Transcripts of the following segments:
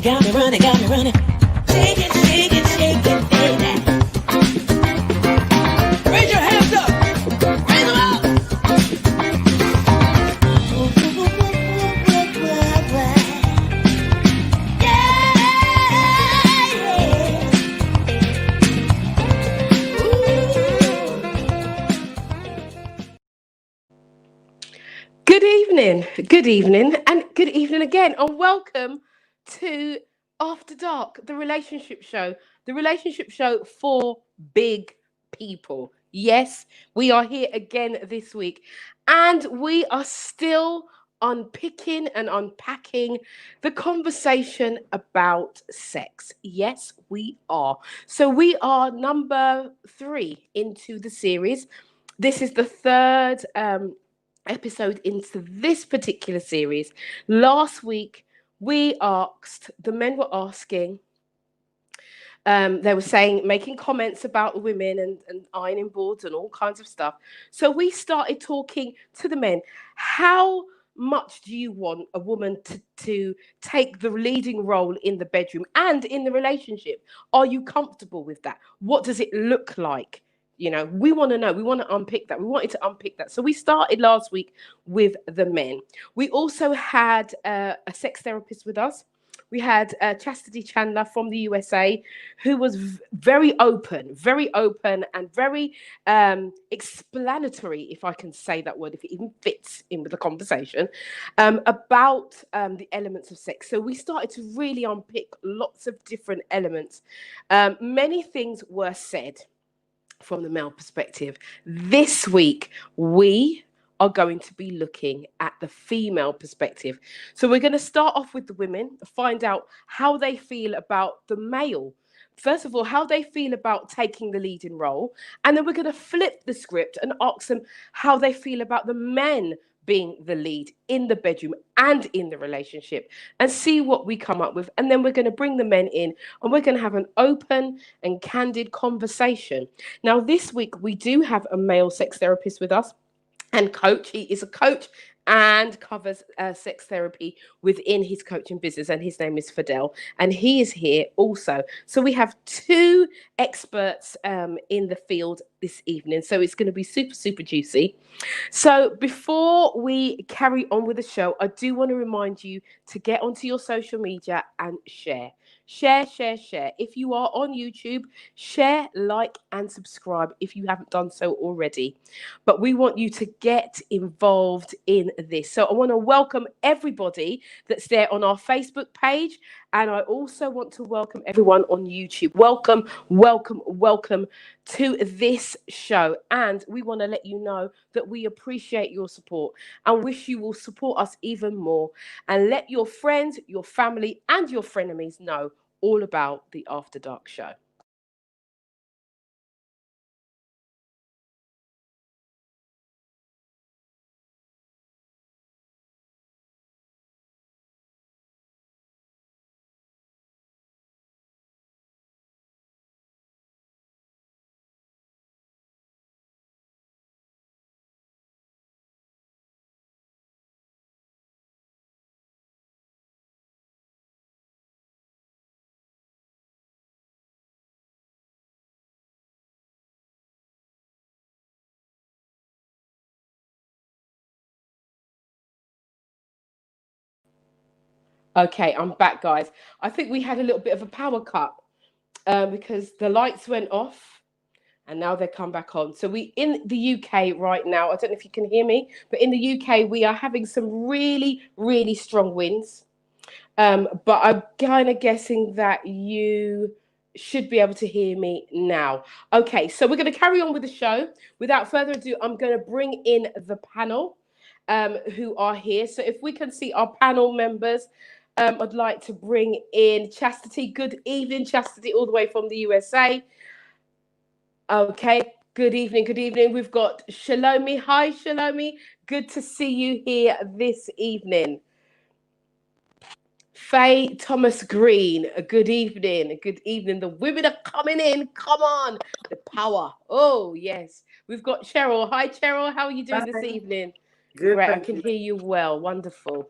got me running. Shake it, shake it, shake it, baby. Raise your hands up. Raise them up. Good evening, and good evening again, and welcome to After Dark, the relationship show for big people. Yes, we are here again this week, and we are still unpicking and unpacking the conversation about sex. Yes, we are. So we are number 3 into the series. This is the third episode into this particular series. Last week, the men were asking, they were saying, making comments about women and ironing boards and all kinds of stuff. So we started talking to the men. How much do you want a woman to take the leading role in the bedroom and in the relationship? Are you comfortable with that? What does it look like? We want to know. We want to unpick that. We wanted to unpick that. So we started last week with the men. We also had a sex therapist with us. We had Chastity Chandler from the USA, who was very open and very explanatory, if I can say that word, if it even fits in with the conversation, about the elements of sex. So we started to really unpick lots of different elements. Many things were said from the male perspective. This week, we are going to be looking at the female perspective. So we're going to start off with the women, find out how they feel about the male. First of all, how they feel about taking the leading role. And then we're going to flip the script and ask them how they feel about the men being the lead in the bedroom and in the relationship, and see what we come up with. And then we're going to bring the men in and we're going to have an open and candid conversation. Now, this week, we do have a male sex therapist with us and coach. He is a coach and covers sex therapy within his coaching business, and his name is Fidel, and he is here also. So we have 2 experts in the field this evening, so it's going to be super juicy. So before we carry on with the show, I do want to remind you to get onto your social media and share. Share. If you are on YouTube, share, like, and subscribe if you haven't done so already. But we want you to get involved in this. So I want to welcome everybody that's there on our Facebook page. And I also want to welcome everyone on YouTube. Welcome to this show. And we want to let you know that we appreciate your support and wish you will support us even more. And let your friends, your family, and your frenemies know all about the After Dark show. Okay, I'm back, guys. I think we had a little bit of a power cut because the lights went off and now they come back on. So we in the UK right now, I don't know if you can hear me, but in the UK we are having some really strong winds. But I'm kind of guessing that you should be able to hear me now. Okay, so we're going to carry on with the show. Without further ado, I'm going to bring in the panel who are here. So if we can see our panel members, I'd like to bring in Chastity. Good evening, Chastity, all the way from the USA. Okay, good evening. We've got Shalomi. Hi, Shalomi. Good to see you here this evening. Faye Thomas Green, a good evening. The women are coming in. Come on, the power. Oh, yes. We've got Cheryl. Hi, Cheryl. How are you doing this evening? Good. Great. I can hear you well. Wonderful.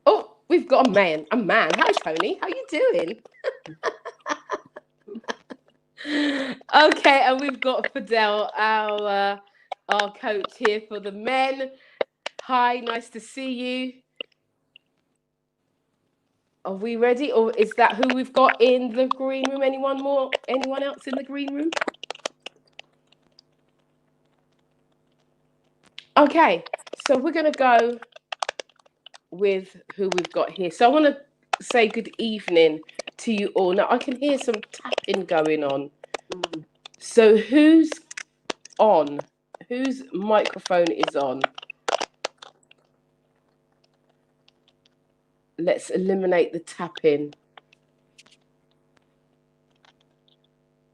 Oh, we've got a man. Hi, Tony. How you doing? Okay, and we've got Fidel, our coach here for the men. Hi, nice to see you. Are we ready, or is that who we've got in the green room? Anyone more? Anyone else in the green room? Okay, so we're going to go with who we've got here. So I want to say good evening to you all. Now I can hear some tapping going on. So who's on? Whose microphone is on? Let's eliminate the tapping.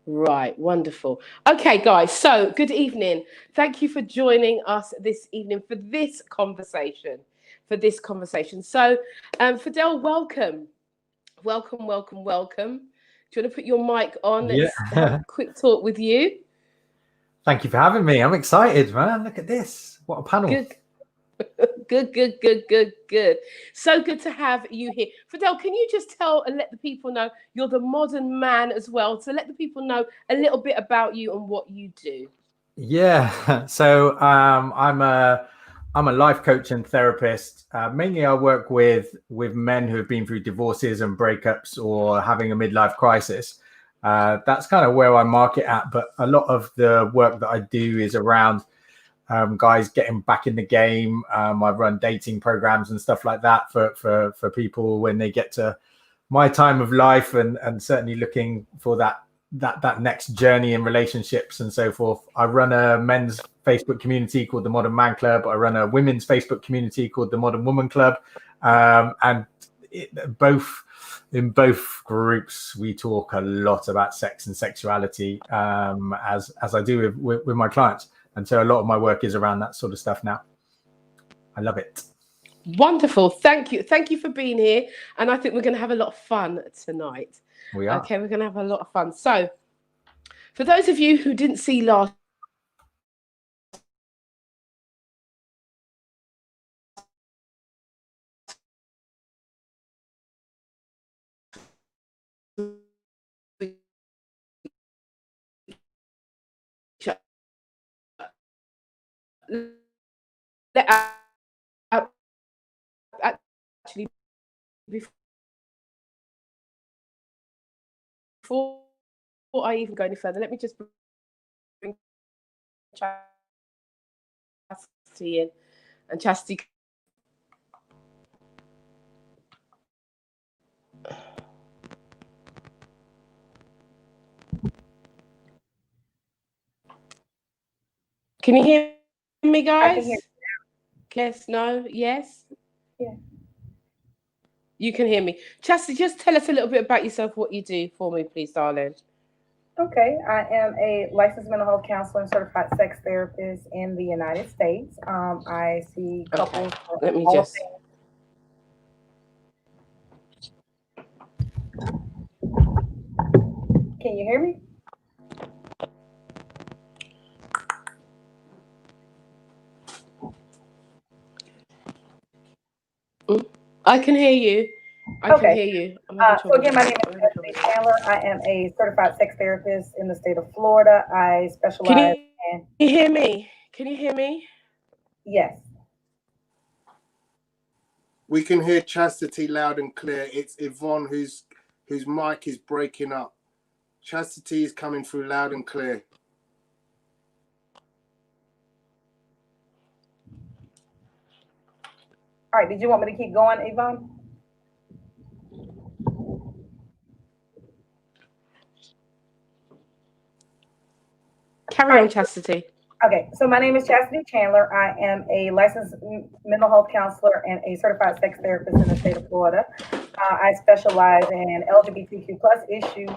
Right, wonderful. Okay, guys, so good evening. Thank you for joining us this evening for this conversation. So, Fidel, welcome. Welcome. Do you want to put your mic on? Let's have a quick talk with you. Thank you for having me. I'm excited, man. Look at this. What a panel. Good. Good. So good to have you here. Fidel, can you just tell and let the people know you're the modern man as well? So let the people know a little bit about you and what you do. Yeah. So I'm a life coach and therapist. Mainly I work with men who have been through divorces and breakups or having a midlife crisis. That's kind of where I market at. But a lot of the work that I do is around guys getting back in the game. I run dating programs and stuff like that for people when they get to my time of life and certainly looking for that next journey in relationships and so forth. I run a men's Facebook community called the Modern Man Club. I run a women's Facebook community called the Modern Woman Club. And in both groups, we talk a lot about sex and sexuality, as I do with my clients. And so a lot of my work is around that sort of stuff now. I love it. Wonderful. Thank you. Thank you for being here. And I think we're going to have a lot of fun tonight. We are. Okay, we're going to have a lot of fun. So for those of you who didn't see last actually before I even go any further, let me just bring Chastity in. And Chastity, can you hear me, guys? I can hear you. Yes, no, yes? Yeah. You can hear me. Chastity, just tell us a little bit about yourself, what you do for me, please, darling. Okay, I am a licensed mental health counselor and certified sex therapist in the United States. I see couples. Okay. Let me just. Can you hear me? I can hear you. I can hear you. So again, my name is Chastity Chandler. I am a certified sex therapist in the state of Florida. I specialize in. Can you hear me? Can you hear me? Yes. We can hear Chastity loud and clear. It's Yvonne whose mic is breaking up. Chastity is coming through loud and clear. All right. Did you want me to keep going, Yvonne? Carry on, Chastity. Okay, so my name is Chastity Chandler. I am a licensed mental health counselor and a certified sex therapist in the state of Florida. I specialize in LGBTQ plus issues,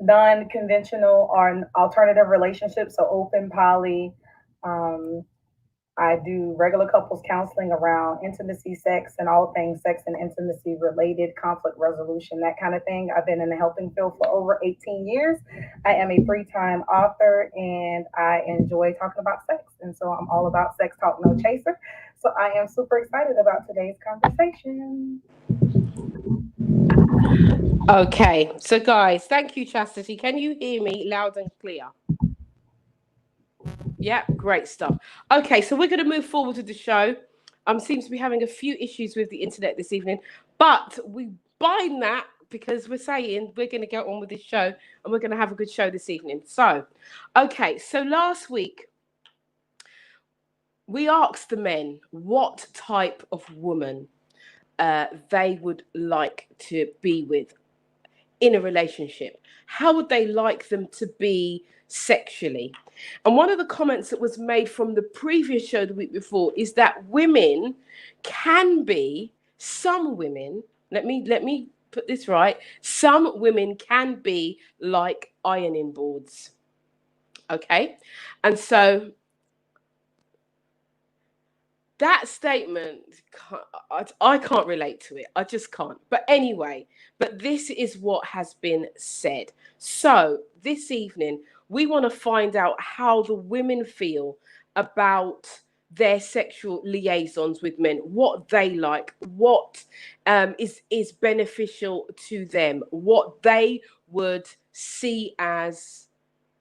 non-conventional or alternative relationships, so open, poly. I do regular couples counseling around intimacy, sex, and all things sex and intimacy related, conflict resolution, that kind of thing. I've been in the helping field for over 18 years. I am a 3-time author and I enjoy talking about sex. And so I'm all about sex talk, no chaser. So I am super excited about today's conversation. Okay, so guys, thank you, Chastity. Can you hear me loud and clear? Yeah, great stuff. Okay, so we're going to move forward with the show. Seems to be having a few issues with the internet this evening, but we bind that because we're saying we're going to get on with this show and we're going to have a good show this evening. So, okay, so last week we asked the men what type of woman they would like to be with in a relationship. How would they like them to be sexually? And one of the comments that was made from the previous show the week before is that women can be, some women, let me put this right, some women can be like ironing boards. Okay? And so that statement, I can't relate to it. I just can't. But anyway, but this is what has been said. So this evening, we want to find out how the women feel about their sexual liaisons with men, what they like, what is beneficial to them, what they would see as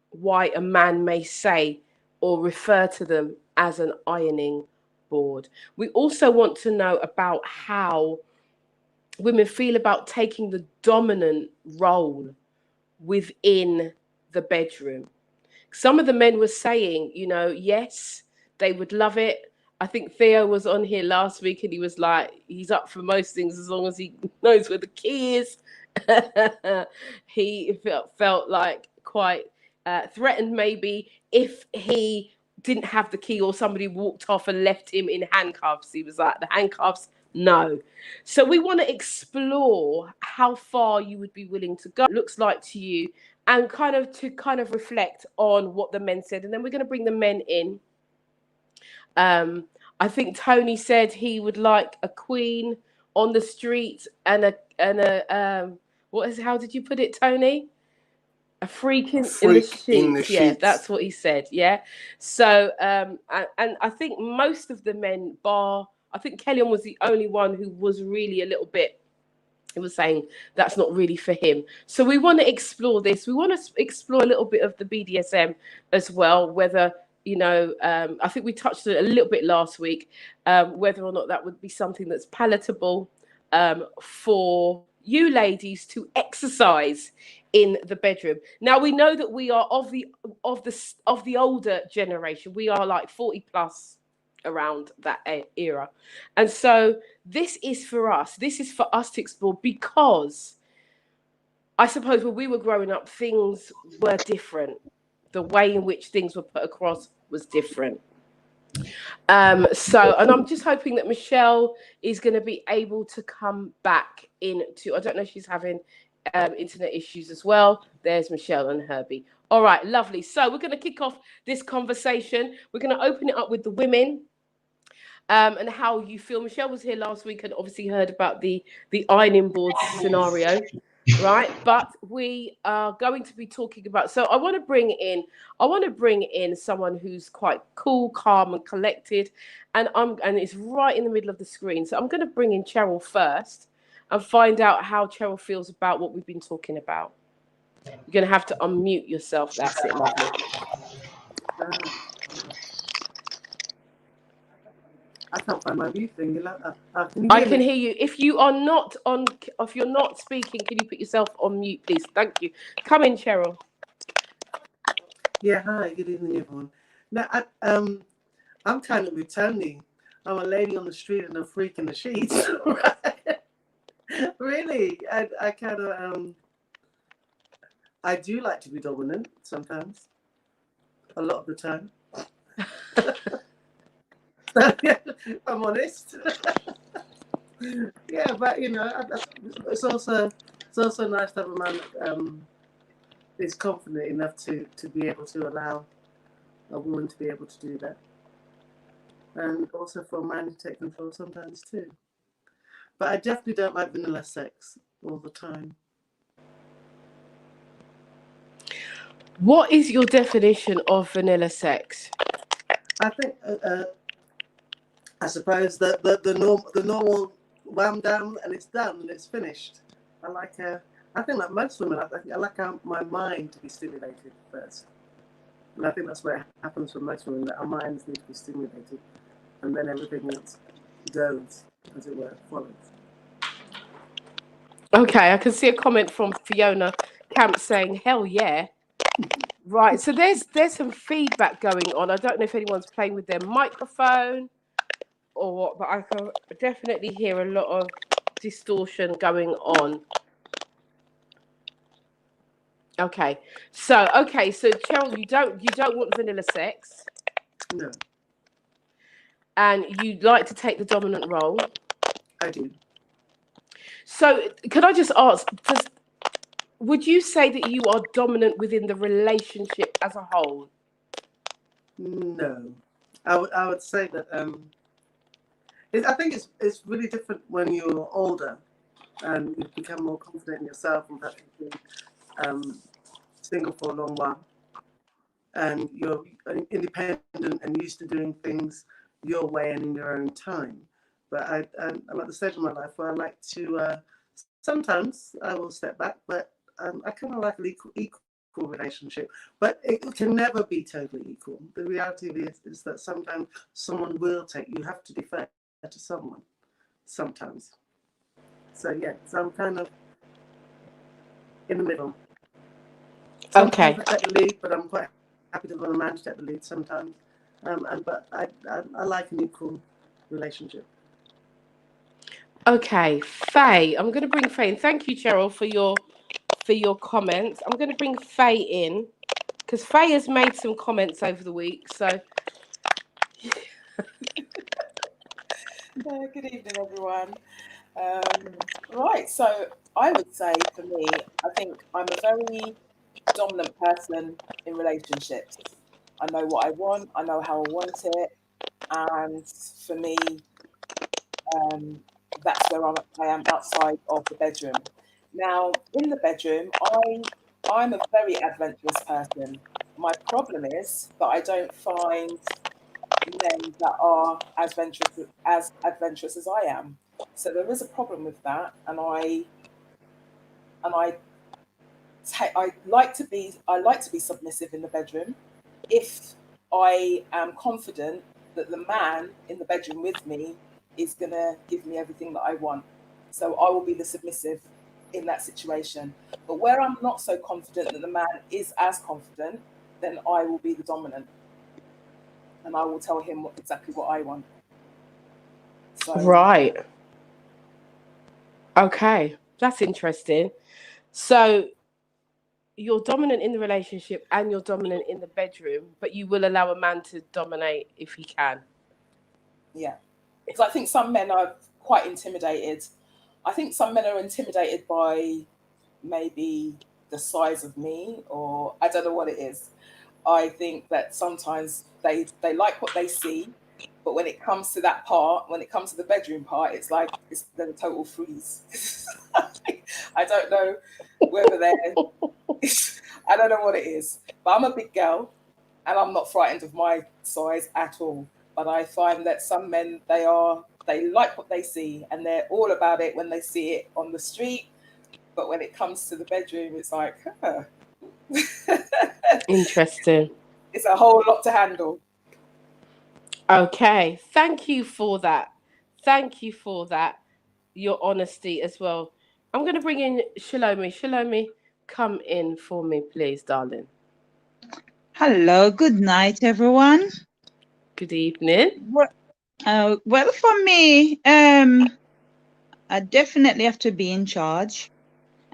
why a man may say or refer to them as an ironing board. We also want to know about how women feel about taking the dominant role within the bedroom. Some of the men were saying, yes, they would love it. I think Theo was on here last week and he was like, he's up for most things as long as he knows where the key is. He felt like quite threatened maybe if he didn't have the key or somebody walked off and left him in handcuffs. He was like, the handcuffs, no. So we want to explore how far you would be willing to go, looks like to you, and kind of reflect on what the men said. And then we're going to bring the men in. I think Tony said he would like a queen on the street and a how did you put it, Tony? A freak in the sheets. Yeah, that's what he said. Yeah. So and I think most of the men, I think Kellyanne was the only one who was really a little bit, he was saying that's not really for him. So we want to explore this. We want to explore a little bit of the BDSM as well, whether, I think we touched it a little bit last week, whether or not that would be something that's palatable for you ladies to exercise in the bedroom. Now we know that we are of the older generation. We are like 40 plus, around that era, and so this is for us. This is for us to explore, because I suppose when we were growing up, things were different. The way in which things were put across was different. And I'm just hoping that Michelle is going to be able to come back into. I don't know if she's having internet issues as well. There's Michelle and Herbie. All right, lovely. So we're going to kick off this conversation. We're going to open it up with the women. And how you feel. Michelle was here last week and obviously heard about the ironing board scenario, right? But we are going to be talking about. So I want to bring in someone who's quite cool, calm, and collected, and it's right in the middle of the screen. So I'm going to bring in Cheryl first and find out how Cheryl feels about what we've been talking about. You're going to have to unmute yourself. That's it, lovely. I can't find my mute thing. I can hear you. If you're not speaking, can you put yourself on mute, please? Thank you. Come in, Cheryl. Yeah, hi. Good evening, everyone. Now, I'm kind of with Tony. I'm a lady on the street and a freak in the sheets. Really, I kind of I do like to be dominant sometimes. A lot of the time. I'm honest. Yeah, but it's also nice to have a man that is confident enough to be able to allow a woman to be able to do that, and also for a man to take control sometimes too. But I definitely don't like vanilla sex all the time. What is your definition of vanilla sex? I think I suppose the normal wham down and it's done and it's finished. I think like most women, I like my mind to be stimulated first. And I think that's where it happens for most women, that our minds need to be stimulated and then everything else goes, as it were, follows. Okay, I can see a comment from Fiona Camp saying, hell yeah. Right, so there's some feedback going on. I don't know if anyone's playing with their microphone or what, but I can definitely hear a lot of distortion going on. Okay, so Cheryl, you don't want vanilla sex, No, and you'd like to take the dominant role. I do. So could I just ask, would you say that you are dominant within the relationship as a whole? No, I would say that I think it's really different when you're older and you become more confident in yourself and perhaps you've been single for a long while and you're independent and used to doing things your way and in your own time. But I'm at the stage of my life where I like to sometimes I will step back, but I kind of like an equal relationship, but it can never be totally equal. The reality is that sometimes someone will you have to defer to someone sometimes. So yeah, so I'm kind of in the middle. Sometimes I take the lead, but I'm quite happy to let a man to take the lead sometimes. But I like an equal relationship. Okay, Faye, I'm going to bring Faye in. Thank you, Cheryl, for your comments. I'm going to bring Faye in because Faye has made some comments over the week. So, good evening, everyone. Right, so I would say for me, I think I'm a very dominant person in relationships. I know what I want, I know how I want it, and for me, that's where I am outside of the bedroom. Now, in the bedroom, I'm a very adventurous person. My problem is that I don't find men that are as adventurous as I am. So there is a problem with that, and I like to be submissive in the bedroom if I am confident that the man in the bedroom with me is gonna give me everything that I want. So I will be the submissive in that situation. But where I'm not so confident that the man is as confident, then I will be the dominant, and I will tell him exactly what I want. So right. Okay, that's interesting. So you're dominant in the relationship and you're dominant in the bedroom, but you will allow a man to dominate if he can. yeah, because I think some men are quite intimidated. I think some men are intimidated by maybe the size of me, or I don't know what it is. I think that sometimes they like what they see, but when it comes to that part, when it comes to the bedroom part, it's like it's the total freeze. I don't know whether they're I don't know what it is, but I'm a big girl and I'm not frightened of my size at all. But I find that some men they like what they see and they're all about it when they see it on the street. But when it comes to the bedroom, it's like, Interesting. it's a whole lot to handle. Okay, thank you for that. Thank you for that. Your honesty as well. I'm going to bring in Shalomi. Shalomi, come in for me, please, darling. Hello, good night, everyone. Good evening. Well, for me, I definitely have to be in charge,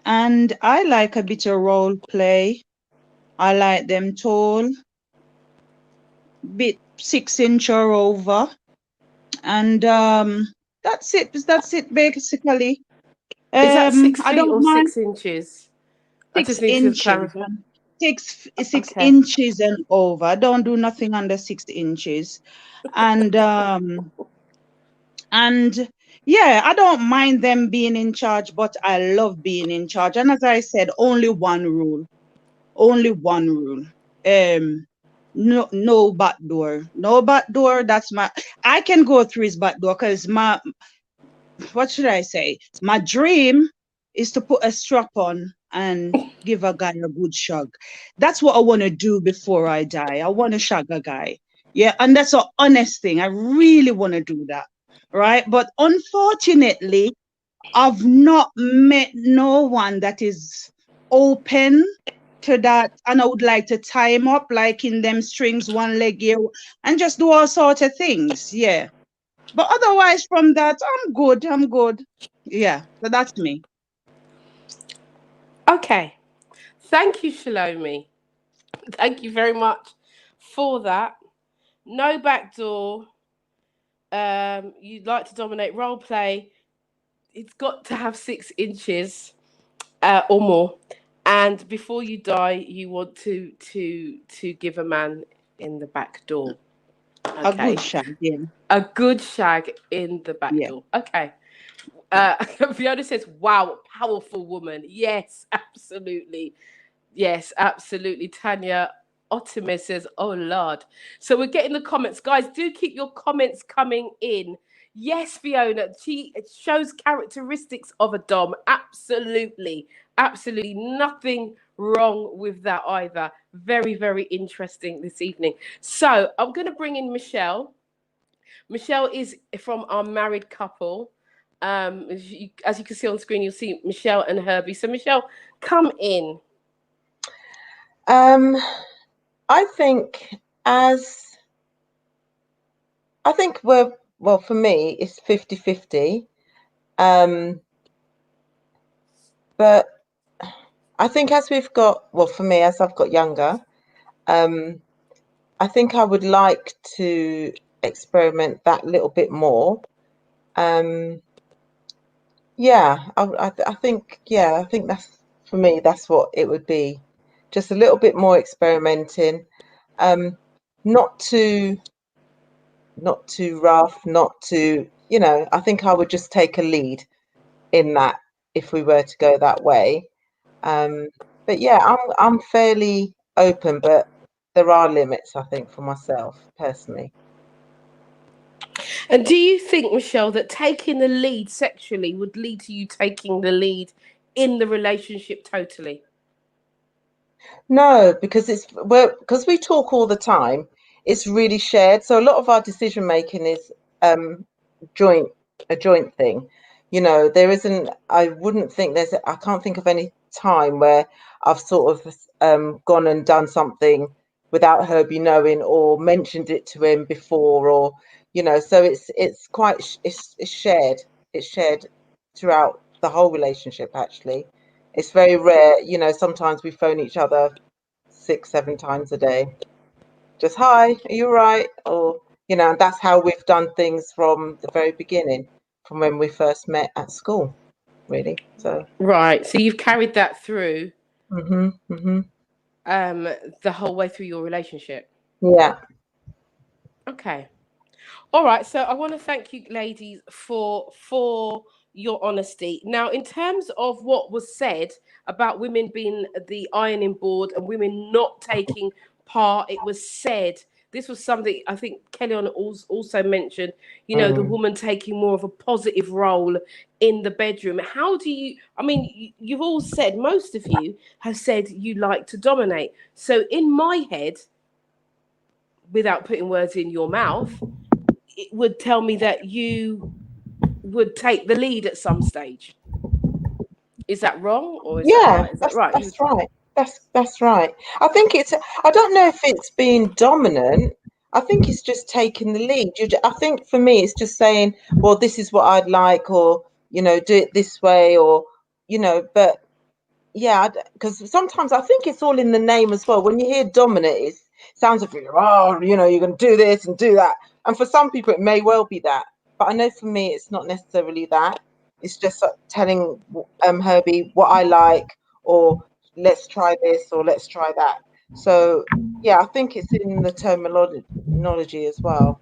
and I like a bit of role play. I like them tall, bit 6 inch or over, and that's it. That's it, basically. Is that 6 I feet don't or mind 6 inches? I just 6 need to inches clarify. and six Okay. inches and over. I don't do nothing under 6 inches, and And yeah, I don't mind them being in charge, but I love being in charge. And as I said, only one rule. Only one rule. Um, no back door. No back door. That's my. I can go through his back door because what should I say? My dream is to put a strap on and give a guy a good shag. That's what I want to do before I die. I want to shag a guy. Yeah, and that's an honest thing. I really want to do that. Right. But unfortunately, I've not met no one that is open to that. And I would like to tie him up like in them strings, one leg here, and just do all sorts of things. Yeah. But otherwise, from that, I'm good. I'm good. Yeah. So that's me. Okay. Thank you, Shalomi. Thank you very much for that. No backdoor. You'd like to dominate role play. It's got to have 6 inches or more. And before you die, you want to give a man in the back door. A Okay. good shot. Yeah. A good shag in the back Yeah. door. Okay. Fiona says, wow, powerful woman. Yes, absolutely. Yes, absolutely. Tanya Otimer says, oh, Lord. So we're getting the comments. Guys, do keep your comments coming in. Yes, Fiona, she shows characteristics of a Dom. Absolutely. Absolutely. Nothing wrong with that either. Very, very interesting this evening. So I'm going to bring in Michele. Michele is from our married couple. As you can see on screen, you'll see Michele and Herbie. So Michele, come in. I think for me, it's 50-50. But I think as for me, as I've got younger, I think I would like to experiment that little bit more. I think that's, for me, that's what it would be. Just a little bit more experimenting. Not too rough, not too, I think I would just take a lead in that if we were to go that way. But yeah, I'm fairly open, but there are limits, I think, for myself personally. And do you think, Michele, that taking the lead sexually would lead to you taking the lead in the relationship totally? No, because because we talk all the time, it's really shared. So a lot of our decision making is a joint thing. There isn't, I wouldn't think I can't think of any time where I've sort of gone and done something without Herbie knowing or mentioned it to him before, or so it's quite it's shared. It's shared throughout the whole relationship, actually. It's very rare, sometimes we phone each other 6-7 times a day. Just, hi, are you all right? Or, and that's how we've done things from the very beginning, from when we first met at school, really. So right. So you've carried that through the whole way through your relationship. Yeah. Okay. All right. So I want to thank you, ladies, for your honesty. Now, in terms of what was said about women being the ironing board and women not taking part, it was said, this was something I think Kellyanne also mentioned, the woman taking more of a positive role in the bedroom. How do you, you've all said, most of you have said you like to dominate. So in my head, without putting words in your mouth, it would tell me that you would take the lead at some stage. Is that wrong, or is that right? Is that right? That's right. That's right. I think I don't know if it's being dominant. I think it's just taking the lead. I think for me, it's just saying, well, this is what I'd like, or, do it this way, or, but yeah, because sometimes I think it's all in the name as well. When you hear dominant, it sounds like, oh, you're going to do this and do that. And for some people, it may well be that. But I know for me, it's not necessarily that. It's just telling Herbie what I like, or let's try this, or let's try that. So, yeah, I think it's in the terminology as well.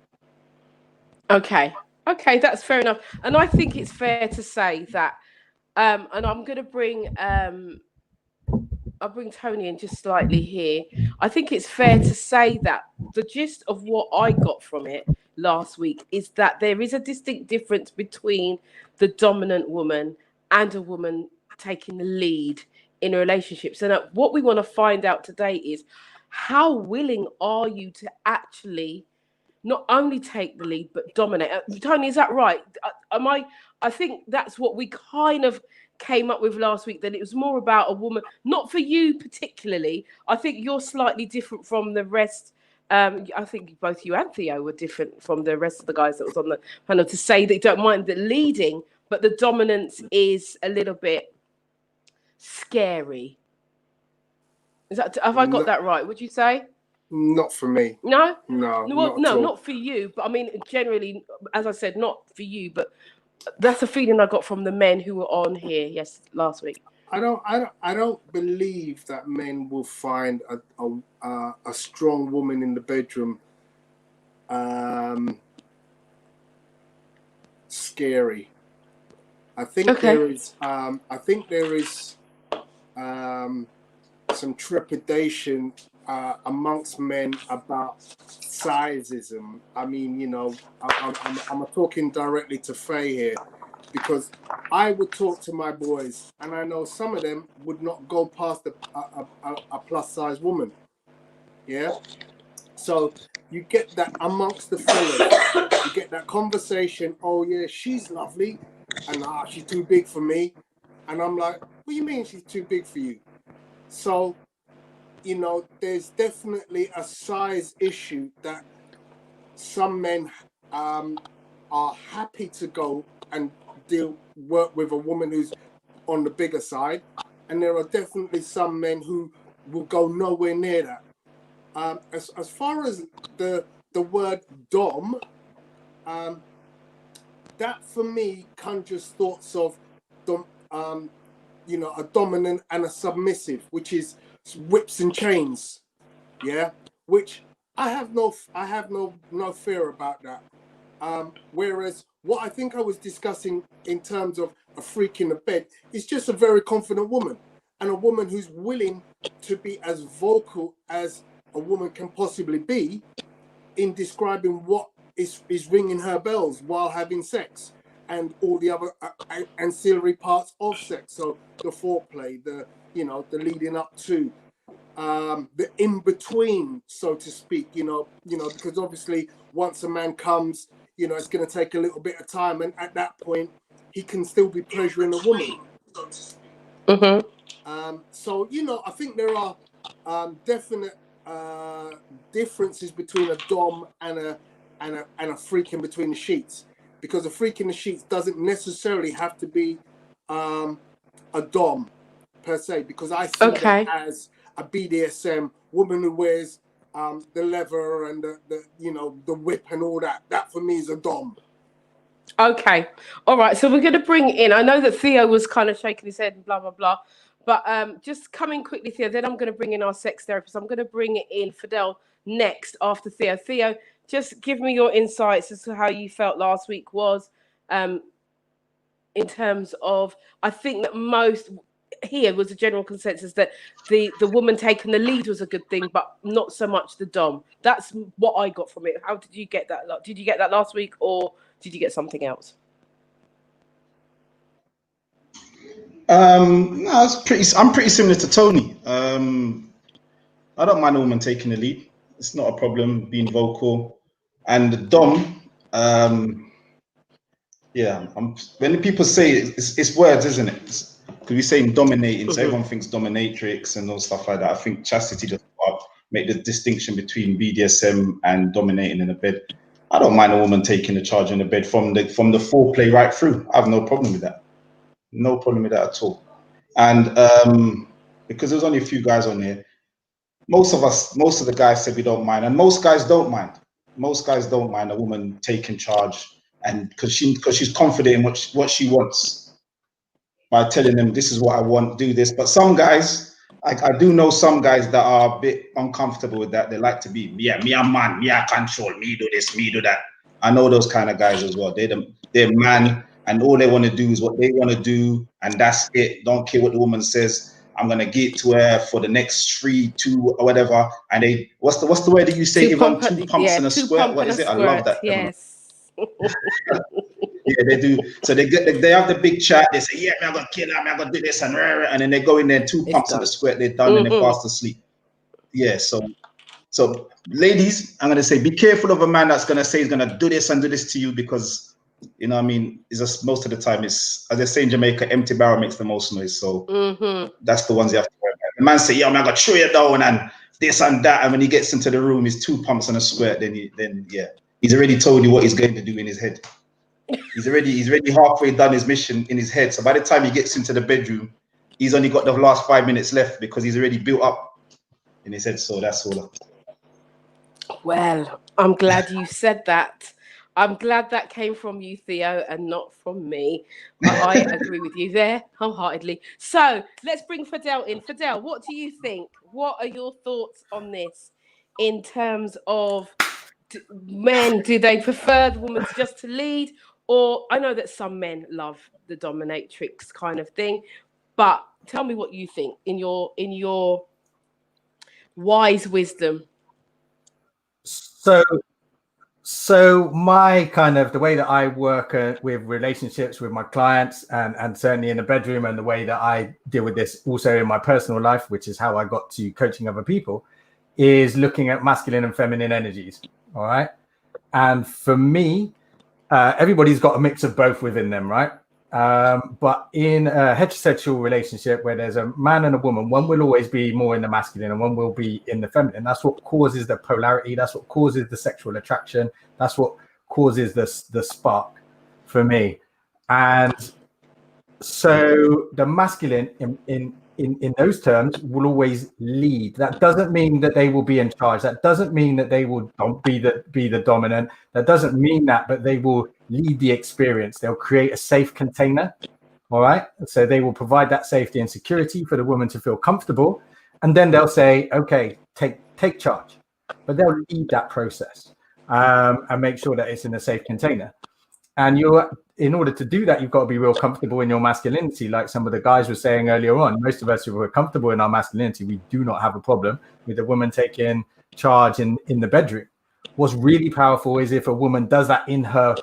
Okay, that's fair enough. And I think it's fair to say that, and I'm going to bring I'll bring Tony in just slightly here. I think it's fair to say that the gist of what I got from it last week is that there is a distinct difference between the dominant woman and a woman taking the lead in a relationship. So what we want to find out today is, how willing are you to actually not only take the lead but dominate? Tony, is that right? I think that's what we kind of came up with last week, that it was more about a woman, not for you particularly. I think you're slightly different from the rest. I think both you and Theo were different from the rest of the guys that was on the panel, to say that you don't mind the leading, but the dominance is a little bit scary. Have I got that right? Would you say? Not for me. No? No, Well, not at all. not for you. But I mean, generally, as I said, not for you. But that's a feeling I got from the men who were on here last week. I don't believe that men will find a strong woman in the bedroom scary. I think there is some trepidation amongst men about sizeism. I mean, you know, I'm talking directly to Faye here, because I would talk to my boys, and I know some of them would not go past a plus size woman. Yeah. So you get that amongst the fellas. You get that conversation. Oh yeah, she's lovely, and she's too big for me. And I'm like, what do you mean she's too big for you? So, you know, there's definitely a size issue that some men are happy to go and work with a woman who's on the bigger side, and there are definitely some men who will go nowhere near that. As far as the word dom, that for me conjures thoughts of you know, a dominant and a submissive, which is whips and chains, yeah. Which I have no fear about that. Whereas what I think I was discussing in terms of a freak in the bed is just a very confident woman, and a woman who's willing to be as vocal as a woman can possibly be in describing what is ringing her bells while having sex, and all the other ancillary parts of sex. So the foreplay, the leading up to, the in between, so to speak. You know, because obviously once a man comes, you know, it's going to take a little bit of time, and at that point, he can still be pleasuring a woman. Mm-hmm. So you know, I think there are definite differences between a dom and a freak in between the sheets, because a freak in the sheets doesn't necessarily have to be a dom per se, because I see that as a BDSM woman who wears the leather and the whip and all that. That for me is a dom. Okay, all right. So we're going to bring in. I know that Theo was kind of shaking his head and blah blah blah, but just coming quickly, Theo. Then I'm going to bring in our sex therapist. I'm going to bring in Fidel next after Theo. Theo, just give me your insights as to how you felt last week was, in terms of, I think that most here was a general consensus that the woman taking the lead was a good thing, but not so much the dom. That's what I got from it. How did you get that? Did you get that last week, or did you get something else? No, I'm pretty similar to Tony. I don't mind a woman taking the lead. It's not a problem being vocal. And the dom, yeah. When people say it's words, isn't it? Because we're saying dominating, so everyone thinks dominatrix and all stuff like that. I think Chastity just make the distinction between BDSM and dominating in the bed. I don't mind a woman taking the charge in the bed from the foreplay right through. I have no problem with that. No problem with that at all. And because there's only a few guys on here, most of the guys said we don't mind, and most guys don't mind. Most guys don't mind a woman taking charge, and because she's confident in what she wants by telling them, this is what I want, do this. But some guys, I do know some guys that are a bit uncomfortable with that. They like to be, me a man, me a control, me do this, me do that. I know those kind of guys as well. They're man, and all they want to do is what they want to do, and that's it. Don't care what the woman says. I'm gonna get to her for the next 3, 2, or whatever. And they, what's the word that you say, Yvonne? 2 pumps and a squirt. What is it? I love that. Yes. Yeah, they do. So they have the big chat. They say, yeah, man, I'm gonna kill her, man, I'm gonna do this, and then they go in there, 2 pumps and a squirt. They're done, and they're fast asleep. Yeah. So ladies, I'm gonna say, be careful of a man that's gonna say he's gonna do this and do this to you, because you know what I mean, it's just most of the time it's, as they say in Jamaica, empty barrel makes the most noise. So that's the ones you have to worry about. The man say, yeah, man, I'm gonna throw you down and this and that, and when he gets into the room, he's 2 pumps and a squirt. Then yeah, he's already told you what he's going to do in his head. He's already halfway done his mission in his head. So by the time he gets into the bedroom, he's only got the last 5 minutes left because he's already built up in his head. So that's all. Well, I'm glad you said that. I'm glad that came from you, Theo, and not from me. I agree with you there wholeheartedly. So let's bring Fidel in. Fidel, what do you think? What are your thoughts on this in terms of men? Do they prefer the woman just to lead? Or I know that some men love the dominatrix kind of thing, but tell me what you think in your wise wisdom. So my kind of, the way that I work with relationships with my clients, and certainly in the bedroom, and the way that I deal with this also in my personal life, which is how I got to coaching other people, is looking at masculine and feminine energies. All right. And for me, everybody's got a mix of both within them, right? But in a heterosexual relationship where there's a man and a woman, one will always be more in the masculine and one will be in the feminine. That's what causes the polarity. That's what causes the sexual attraction. That's what causes the spark for me. And so the masculine in those terms will always lead. That doesn't mean that they will be in charge. That doesn't mean that they will be the dominant. That doesn't mean that, but they will lead the experience. They'll create a safe container. All right. So they will provide that safety and security for the woman to feel comfortable. And then they'll say, okay, take charge. But they'll lead that process and make sure that it's in a safe container. And in order to do that, you've got to be real comfortable in your masculinity. Like some of the guys were saying earlier on, most of us who are comfortable in our masculinity, we do not have a problem with a woman taking charge in the bedroom. What's really powerful is if a woman does that in her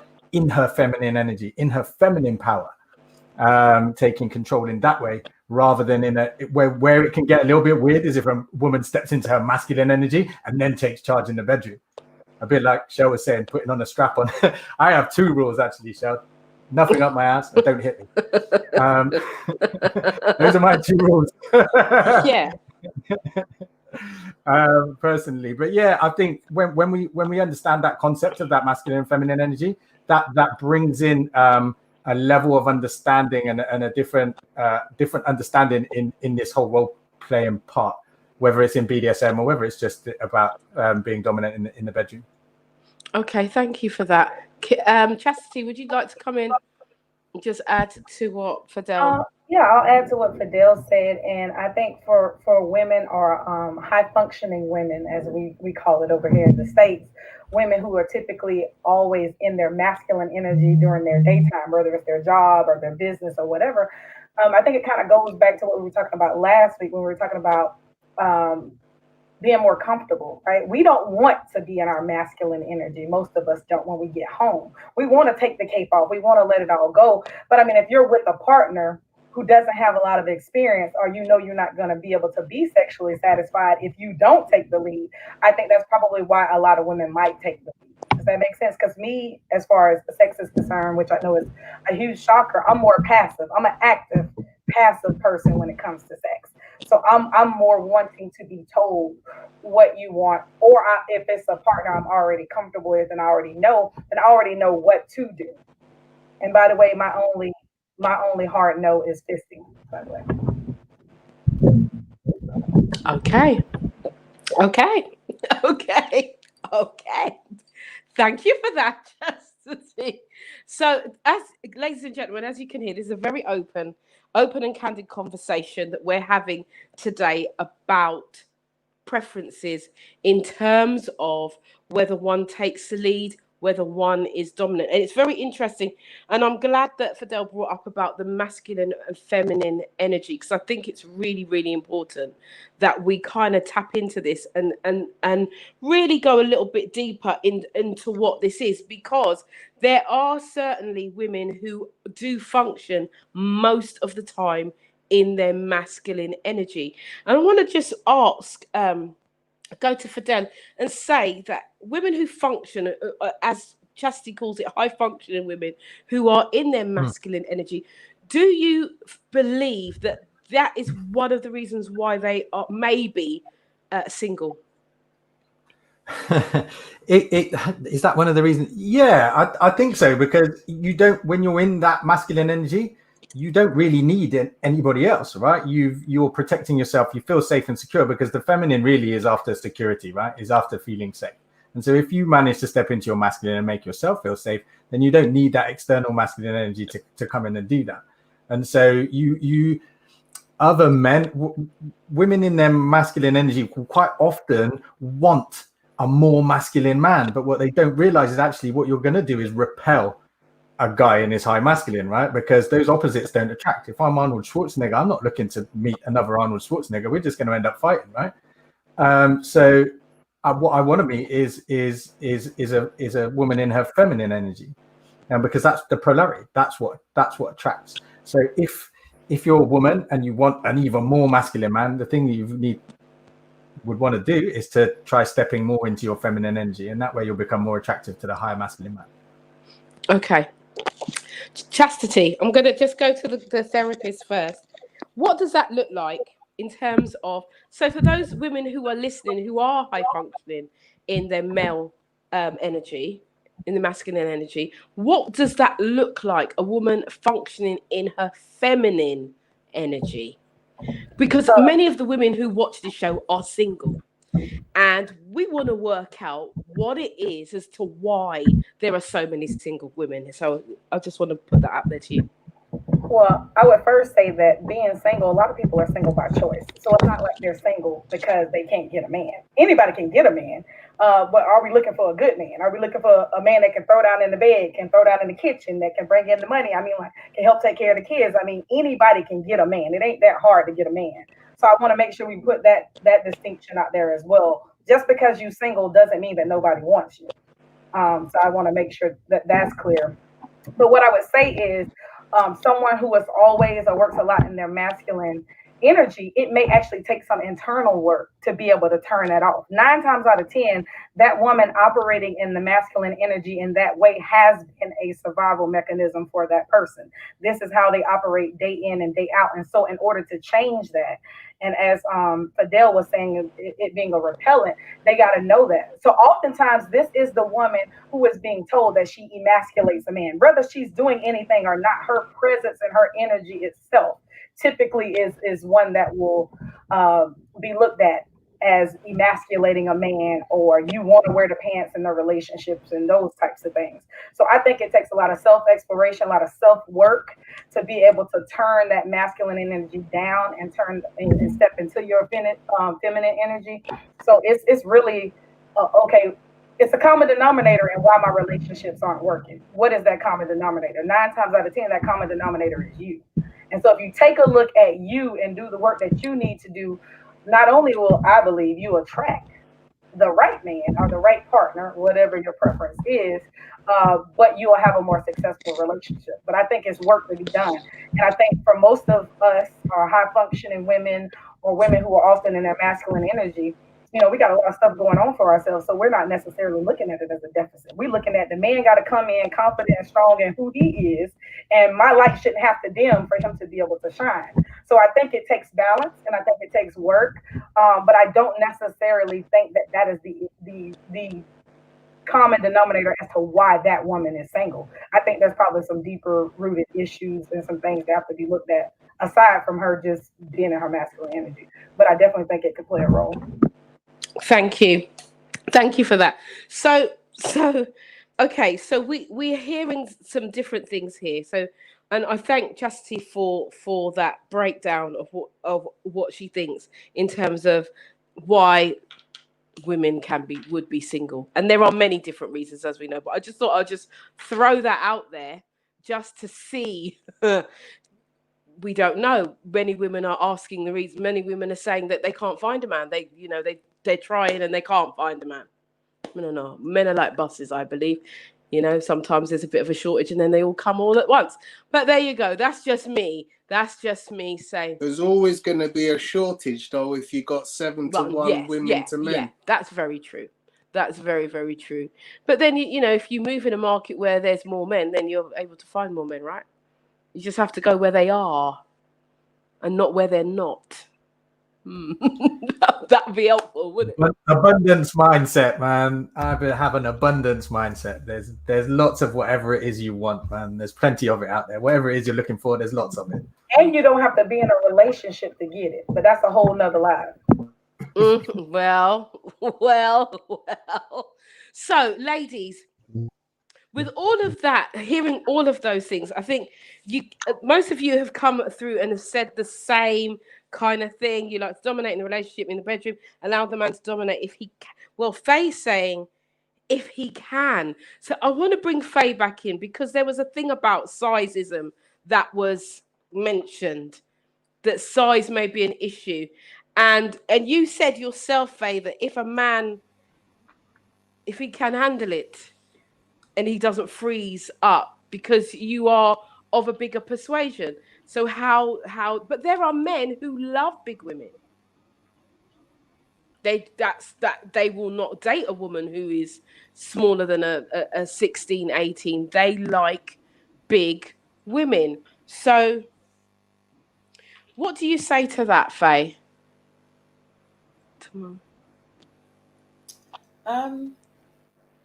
feminine energy, in her feminine power, taking control in that way, rather than in where it can get a little bit weird is if a woman steps into her masculine energy and then takes charge in the bedroom. A bit like Shell was saying, putting on a strap on. I have 2 rules actually, Shell. Nothing up my ass and don't hit me. Those are my 2 rules. Yeah. Personally, but yeah, I think when we understand that concept of that masculine and feminine energy, that brings in a level of understanding and a different understanding in this whole role playing part, whether it's in BDSM or whether it's just about being dominant in the bedroom. Okay, thank you for that. Chastity, would you like to come in and just add to what Fidel? Yeah, I'll add to what Fidel said. And I think for women, or high functioning women, as we call it over here in the States, women who are typically always in their masculine energy during their daytime, whether it's their job or their business or whatever. I think it kind of goes back to what we were talking about last week when we were talking about being more comfortable, right? We don't want to be in our masculine energy. Most of us don't when we get home. We want to take the cape off. We want to let it all go. But I mean, if you're with a partner who doesn't have a lot of experience, or you're not going to be able to be sexually satisfied if you don't take the lead, I think that's probably why a lot of women might take the lead. Does that make sense? Because me, as far as the sex is concerned, which I know is a huge shocker, I'm more passive. I'm an active, passive person when it comes to sex. So I'm more wanting to be told what you want, or if it's a partner I'm already comfortable with and I already know, then I already know what to do. And by the way, my only hard no is fisting, by the way. Okay. Thank you for that, Chastity. So, as ladies and gentlemen, as you can hear, this is a very open and candid conversation that we're having today about preferences in terms of whether one takes the lead whether one is dominant. And it's very interesting. And I'm glad that Fidel brought up about the masculine and feminine energy, because I think it's really, really important that we kind of tap into this and really go a little bit deeper into what this is, because there are certainly women who do function most of the time in their masculine energy. And I want to just ask, go to Fidel and say that women who function, as Chastity calls it, high functioning women who are in their masculine energy, do you believe that that is one of the reasons why they are maybe single? Is that one of the reasons? Yeah, I think so, because you don't, when you're in that masculine energy, you don't really need anybody else, right? You're protecting yourself. You feel safe and secure, because the feminine really is after security, right? Is after feeling safe. And so if you manage to step into your masculine and make yourself feel safe, then you don't need that external masculine energy to come in and do that. And so you other men, women in their masculine energy quite often want a more masculine man, but what they don't realize is actually what you're going to do is repel a guy in his high masculine, right? Because those opposites don't attract. If I'm Arnold Schwarzenegger, I'm not looking to meet another Arnold Schwarzenegger. We're just going to end up fighting, right? So what I want to meet is a woman in her feminine energy, and because that's the polarity, that's what attracts. So if you're a woman and you want an even more masculine man, the thing that you would want to do is to try stepping more into your feminine energy, and that way you'll become more attractive to the higher masculine man. Okay. Chastity, I'm going to just go to the therapist first. What does that look like in terms of, so for those women who are listening, who are high functioning in their male energy, in the masculine energy, what does that look like, a woman functioning in her feminine energy? Because many of the women who watch this show are single, and we want to work out what it is as to why there are so many single women. So I just want to put that out there to you. Well, I would first say that being single, a lot of people are single by choice. So it's not like they're single because they can't get a man. Anybody can get a man. But are we looking for a good man? Are we looking for a man that can throw down in the bed, can throw down in the kitchen, that can bring in the money? I mean, like, can help take care of the kids. I mean, anybody can get a man. It ain't that hard to get a man. So I want to make sure we put that distinction out there as well. Just because you're single doesn't mean that nobody wants you. So I want to make sure that that's clear. But what I would say is, someone who is always or works a lot in their masculine energy, it may actually take some internal work to be able to turn that off. 9 times out of 10, that woman operating in the masculine energy in that way has been a survival mechanism for that person. This is how they operate day in and day out. And so in order to change that, and as Fidel was saying, it being a repellent, they got to know that. So oftentimes, this is the woman who is being told that she emasculates a man. Whether she's doing anything or not, her presence and her energy itself typically is one that will be looked at as emasculating a man, or you want to wear the pants in the relationships and those types of things. So I think it takes a lot of self-exploration, a lot of self-work to be able to turn that masculine energy down and turn and step into your feminine energy. So it's really okay. It's a common denominator in why my relationships aren't working. What is that common denominator? 9 times out of 10, that common denominator is you. And so if you take a look at you and do the work that you need to do, not only will I believe you attract the right man or the right partner, whatever your preference is, but you will have a more successful relationship. But I think it's work to be done. And I think for most of us, or high functioning women, or women who are often in their masculine energy, you know, we got a lot of stuff going on for ourselves. So we're not necessarily looking at it as a deficit. We're looking at the man got to come in confident and strong in who he is. And my light shouldn't have to dim for him to be able to shine. So I think it takes balance, and I think it takes work. But I don't necessarily think that is the common denominator as to why that woman is single. I think there's probably some deeper rooted issues and some things that have to be looked at aside from her just being in her masculine energy. But I definitely think it could play a role. Thank you for that. So okay, so we're hearing some different things here. So, and I thank Chastity for that breakdown of what she thinks in terms of why women would be single, and there are many different reasons, as we know. But I just thought I'd just throw that out there just to see. We don't know. Many women are asking the reason. Many women are saying that they can't find a man. They're trying and they can't find a man. No. Men are like buses, I believe. Sometimes there's a bit of a shortage and then they all come all at once. But there you go. That's just me. That's just me saying. There's always going to be a shortage, though, if you got 7 to 1 women to men. Yeah, that's very true. That's very, very true. But then, if you move in a market where there's more men, then you're able to find more men, right? You just have to go where they are and not where they're not. That'd be helpful, wouldn't it? Abundance mindset, man. I have an abundance mindset. There's lots of whatever it is you want, man. There's plenty of it out there. Whatever it is you're looking for, there's lots of it. And you don't have to be in a relationship to get it, but that's a whole nother lie. Well. So, ladies, with all of that, hearing all of those things, I think most of you have come through and have said the same kind of thing. You like to dominate in a relationship in the bedroom, allow the man to dominate if he can. Well, Faye's saying if he can. So I want to bring Faye back in because there was a thing about sizeism that was mentioned, that size may be an issue. And you said yourself, Faye, that if he can handle it, and he doesn't freeze up because you are of a bigger persuasion. So but there are men who love big women. They will not date a woman who is smaller than a 16, 18. They like big women. So what do you say to that, Faye?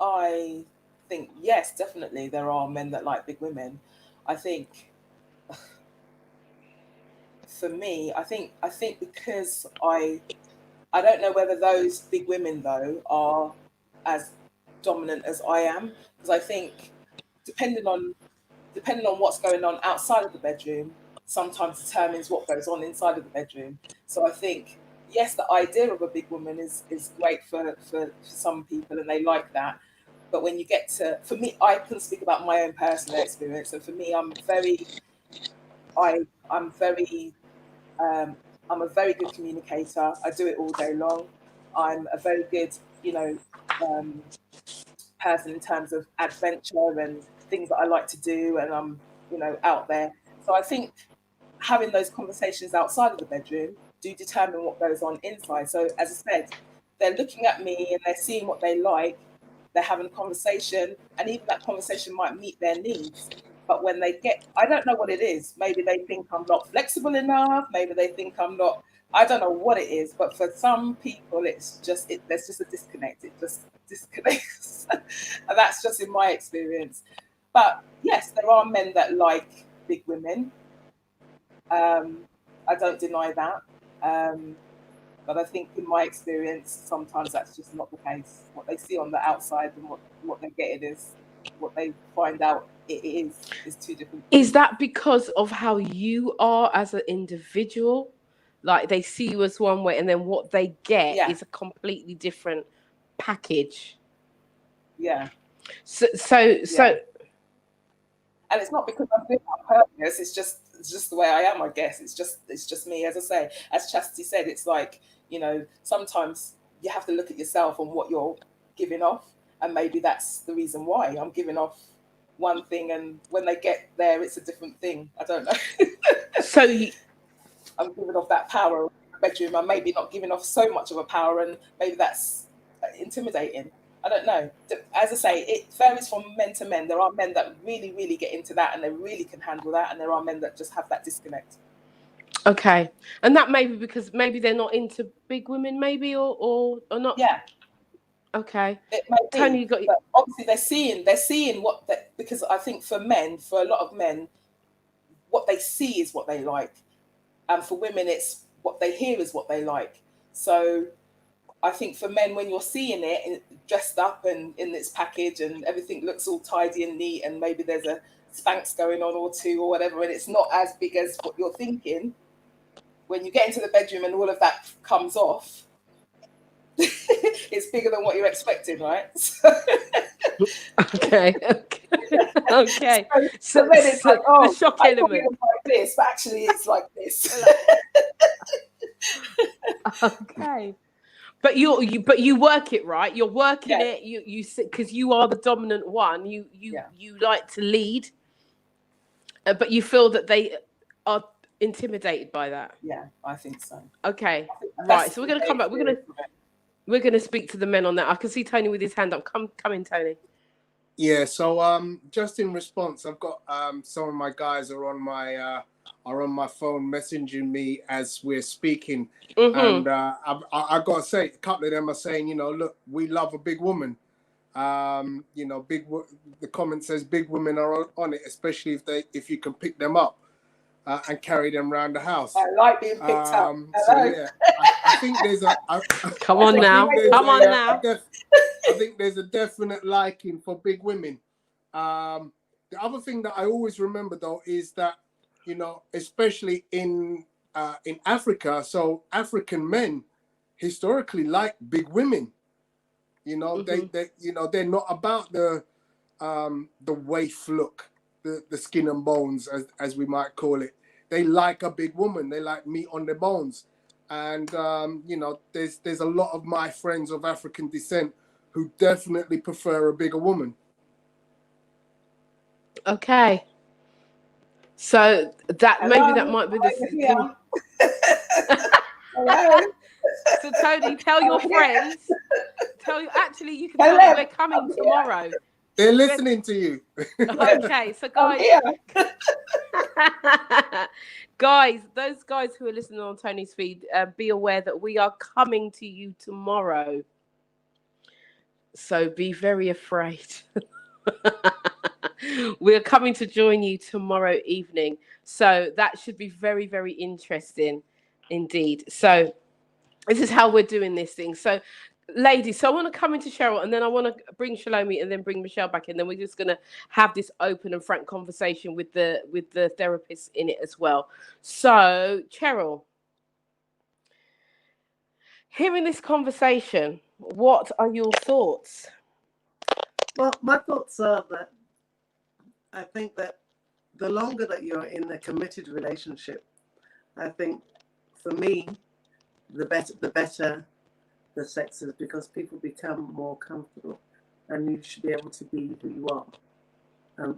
I think yes, definitely there are men that like big women. I think for me, I think because I don't know whether those big women though are as dominant as I am, because I think depending on what's going on outside of the bedroom sometimes determines what goes on inside of the bedroom. So I think yes, the idea of a big woman is great for some people and they like that. But when you get to, for me, I can speak about my own personal experience. And for me, I'm a very good communicator. I do it all day long. I'm a very good, person in terms of adventure and things that I like to do. And I'm, out there. So I think having those conversations outside of the bedroom do determine what goes on inside. So as I said, they're looking at me and they're seeing what they like. They're having a conversation, and even that conversation might meet their needs. But when they I don't know what it is. Maybe they think I'm not flexible enough. Maybe they think I'm not, I don't know what it is. But for some people, there's just a disconnect. It just disconnects. And that's just in my experience. But yes, there are men that like big women. I don't deny that. But I think in my experience, sometimes that's just not the case. What they see on the outside and what they're getting is what they find out it is two different things. Is that because of how you are as an individual? Like they see you as one way and then what they get is a completely different package. Yeah. So and it's not because I'm doing it on purpose, it's just the way I am, I guess. It's just me. As I say, as Chastity said, it's like, sometimes you have to look at yourself and what you're giving off, and maybe that's the reason why I'm giving off one thing, and when they get there, it's a different thing. I don't know. So I'm giving off that power in the bedroom. I'm maybe not giving off so much of a power, and maybe that's intimidating. I don't know. As I say, it varies from men to men. There are men that really, really get into that and they really can handle that, and there are men that just have that disconnect. Okay, and that may be because maybe they're not into big women, maybe, or not. Yeah. Okay. It might be. Tony, you got. But obviously, they're seeing what because I think for a lot of men, what they see is what they like, and for women, it's what they hear is what they like. So I think for men, when you're seeing it dressed up and in its package and everything looks all tidy and neat, and maybe there's a Spanx going on or two or whatever, and it's not as big as what you're thinking, when you get into the bedroom and all of that comes off, It's bigger than what you're expecting, right? Okay. Okay. So then it's like, oh, the shock I thought element. it was like this, but actually it's like this. Okay. But you work it, right? You're working Yeah. it. You because you are the dominant one. You like to lead, but you feel that they are intimidated by that. Yeah, I think so. Okay, That's right. So we're the going to come back. We're going to speak to the men on that. I can see Tony with his hand up. Come in, Tony. Yeah. So just in response, I've got some of my guys are on my phone messaging me as we're speaking, and I got to say, a couple of them are saying, you know, look, we love a big woman. You know, the comment says big women are on it, especially if you can pick them up and carry them around the house. I like being picked up. So yeah, I think there's a come on now. I think there's a definite liking for big women. The other thing that I always remember though is that, you know, especially in Africa, so African men historically like big women. You know, they you know, they're not about the waif look, the skin and bones as we might call it. They like a big woman. They like meat on their bones. And you know, there's a lot of my friends of African descent who definitely prefer a bigger woman. Okay. So that might be the thing. Hello. So Tony, tell your friends. Actually, you can tell them we're coming tomorrow. They're listening to you. Okay, so guys, guys, those guys who are listening on Tony's feed, be aware that we are coming to you tomorrow. So be very afraid. We're coming to join you tomorrow evening. So that should be very, very interesting indeed. So this is how we're doing this thing. So ladies, so I want to come into Cheryl and then I want to bring Shalomi and then bring Michelle back in. Then we're just going to have this open and frank conversation with the therapists in it as well. So Cheryl, hearing this conversation, what are your thoughts? Well, my thoughts are that I think that the longer that you're in a committed relationship, I think for me, the better the sex is, because people become more comfortable and you should be able to be who you are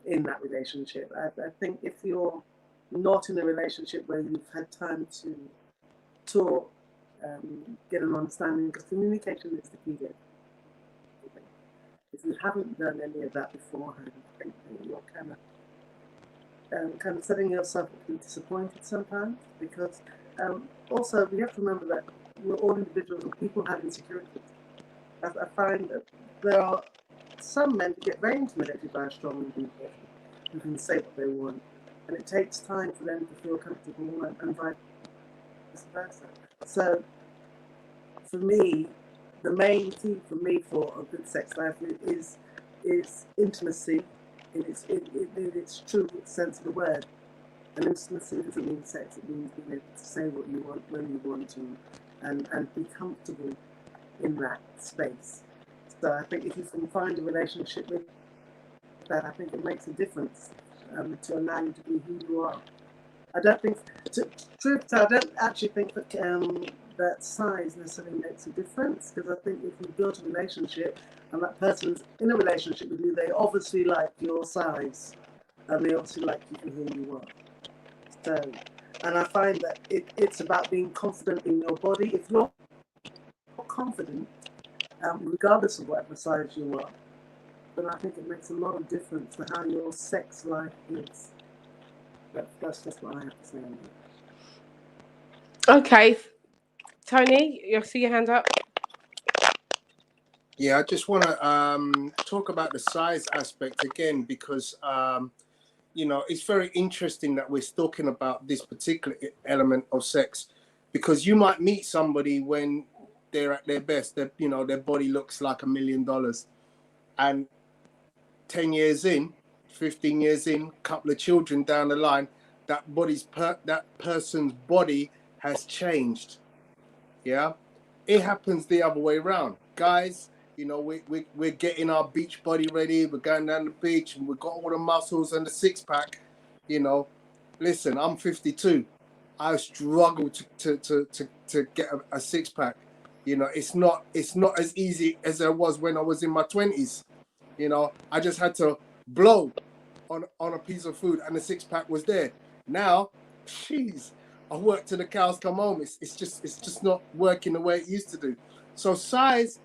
in that relationship. I think if you're not in a relationship where you've had time to talk, get an understanding, because communication is the key there. If you haven't done any of that beforehand, I think you're kind of setting yourself up to be disappointed sometimes, because also we have to remember that we're all individuals and people have insecurities. I find that there are some men who get very intimidated by a strong individual who can say what they want, and it takes time for them to feel comfortable and vice versa. So for me, the main key for me for a good sex life is intimacy in its true sense of the word. And intimacy doesn't mean sex, it means being able to say what you want when you want to and be comfortable in that space. So I think if you can find a relationship with that, I think it makes a difference to allow you to be who you are. I don't think, I don't actually think that that size necessarily makes a difference, because I think if you build a relationship and that person's in a relationship with you, they obviously like your size and they obviously like you for who you are. So, and I find that it's about being confident in your body. If you're confident, regardless of whatever size you are, then I think it makes a lot of difference to how your sex life is. That's just what I have to say on that. Okay. Tony, you see your hand up? Yeah, I just want to talk about the size aspect again, because you know, it's very interesting that we're talking about this particular element of sex, because you might meet somebody when they're at their best, you know, their body looks like $1 million, and 10 years in, 15 years in, couple of children down the line, that person's body has changed. Yeah. it happens the other way around. Guys, you know, we're getting our beach body ready. We're going down the beach and we've got all the muscles and the six pack. You know, listen, I'm 52. I struggle to get a six pack. You know, it's not as easy as it was when I was in my 20s. You know, I just had to blow on a piece of food and the six pack was there. Now, jeez, I work till the cows come home. It's just not working the way it used to do. So size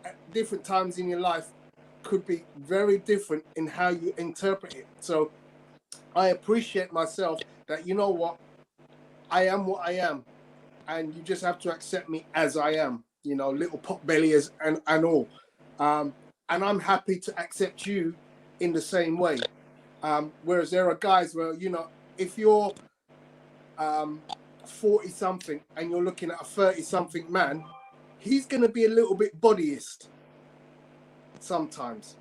at different times in your life could be very different in how you interpret it. So I appreciate myself that, you know what, I am what I am, and you just have to accept me as I am, you know, little pot belly as and all. And I'm happy to accept you in the same way. Whereas there are guys where, you know, if you're 40 something and you're looking at a 30 something man, he's going to be a little bit bodyist sometimes.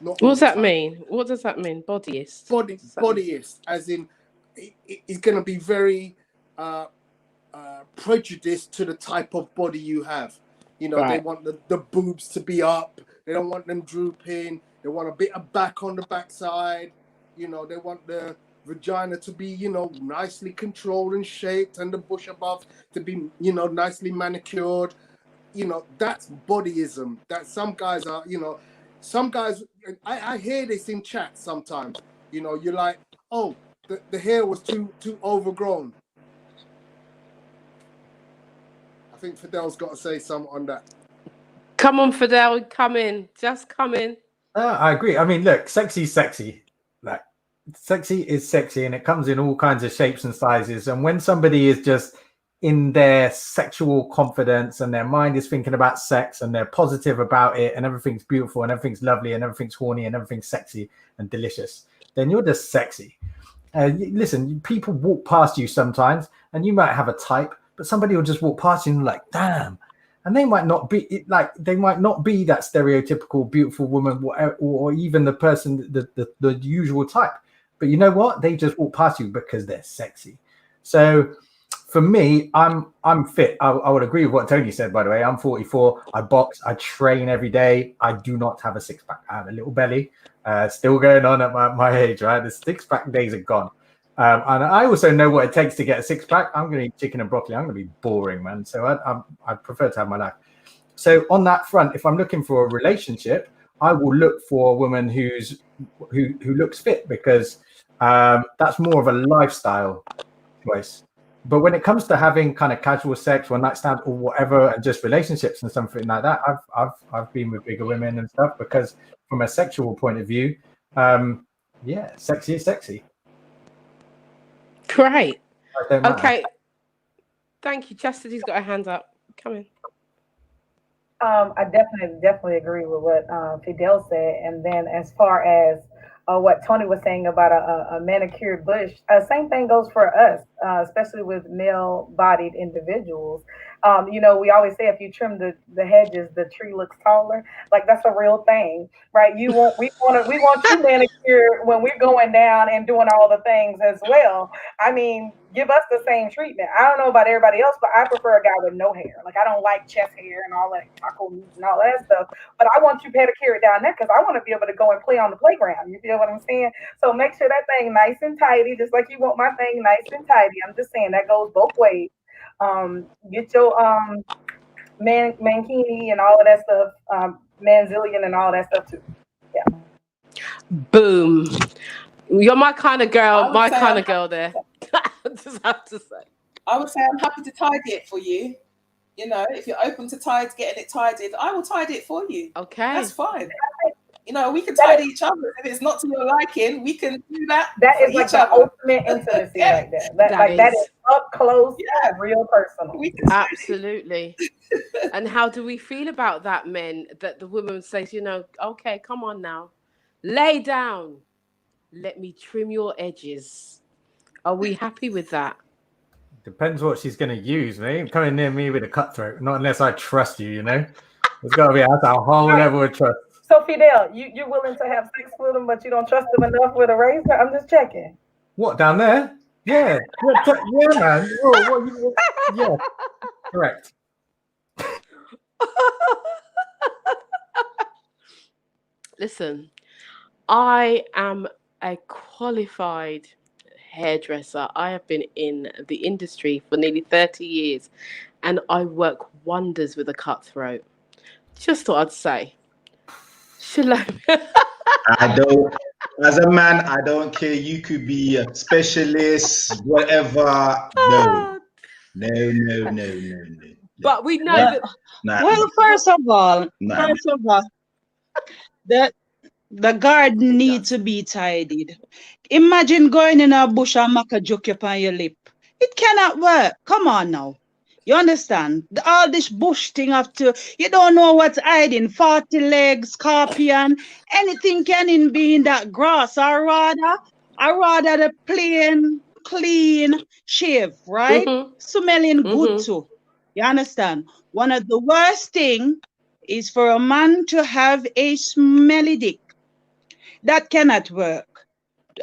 Not What does that mean? What does that mean? Bodyist? Bodyist, as in he's going to be very prejudiced to the type of body you have. You know, They want the boobs to be up. They don't want them drooping. They want a bit of back on the backside. You know, they want the vagina to be, you know, nicely controlled and shaped, and the bush above to be, you know, nicely manicured. You know, that's bodyism. That some guys are, you know, some guys, I hear this in chat sometimes. You know, you're like, oh, the hair was too overgrown. I think Fidel's got to say something on that. Come on, Fidel, come in. Just come in. I agree. I mean, look, sexy is sexy. Like, sexy is sexy, and it comes in all kinds of shapes and sizes. And when somebody is just in their sexual confidence and their mind is thinking about sex and they're positive about it and everything's beautiful and everything's lovely and everything's horny and everything's sexy and delicious, then you're just sexy. Listen, people walk past you sometimes and you might have a type, but somebody will just walk past you and like, damn. And they might not be that stereotypical beautiful woman, or even the person, the usual type. But you know what? They just walk past you because they're sexy. So for me, I'm fit. I would agree with what Tony said, by the way. I'm 44. I box. I train every day. I do not have a six pack. I have a little belly. Still going on at my age, right? The six pack days are gone. And I also know what it takes to get a six pack. I'm going to eat chicken and broccoli. I'm going to be boring, man. So I prefer to have my life. So on that front, if I'm looking for a relationship, I will look for a woman who looks fit, because that's more of a lifestyle choice. But when it comes to having kind of casual sex, one night stand or whatever, and just relationships and something like that, I've been with bigger women and stuff, because from a sexual point of view, sexy is sexy. Great. Okay. Thank you. Chastity's got her hand up. Come in. I definitely agree with what Fidel said. And then as far as what Tony was saying about a manicured bush, same thing goes for us, especially with male-bodied individuals. You know, we always say if you trim the hedges, the tree looks taller. Like, that's a real thing, right? We want you manicured when we're going down and doing all the things as well. I mean, give us the same treatment. I don't know about everybody else, but I prefer a guy with no hair. Like, I don't like chest hair and all that taco meat and all that stuff. But I want you pedicured down there because I want to be able to go and play on the playground. You feel what I'm saying? So make sure that thing nice and tidy, just like you want my thing nice and tidy. I'm just saying that goes both ways. Get your mankini and all of that stuff, manzillion and all that stuff too. Yeah. Boom. You're my kind of girl. My kind of girl there. I just have to say. I would say I'm happy to tidy it for you. You know, if you're open to getting it tidied, I will tidy it for you. Okay. That's fine. You know, we can tidy each other. If it's not to your liking, we can do that. That is like the ultimate intimacy right there. That is up close and real personal. Absolutely. And how do we feel about that, men? That the woman says, you know, okay, come on now. Lay down. Let me trim your edges. Are we happy with that? Depends what she's going to use, mate. Coming near me with a cutthroat, not unless I trust you, you know? There's got to be a whole level of trust. So, Fidel, you're willing to have sex with him, but you don't trust him enough with a razor? I'm just checking. What, down there? Yeah. Yeah, man. Yeah, correct. Listen, I am a qualified hairdresser. I have been in the industry for nearly 30 years and I work wonders with a cutthroat. Just thought I'd say. Shalom. I don't, as a man, I don't care. You could be a specialist, whatever. No, no, no, no, no, no. But we know Well, that. Nah, well, first of all, nah. the the garden It needs does. to be tidied. Imagine going in a bush and make a joke up on your lip. It cannot work. Come on now. You understand? All this bush thing after you don't know what's hiding. 40 legs, scorpion, anything can be in that grass. I rather the plain, clean shave, right? Mm-hmm. Smelling good Mm-hmm. too. You understand? One of the worst thing is for a man to have a smelly dick. That cannot work.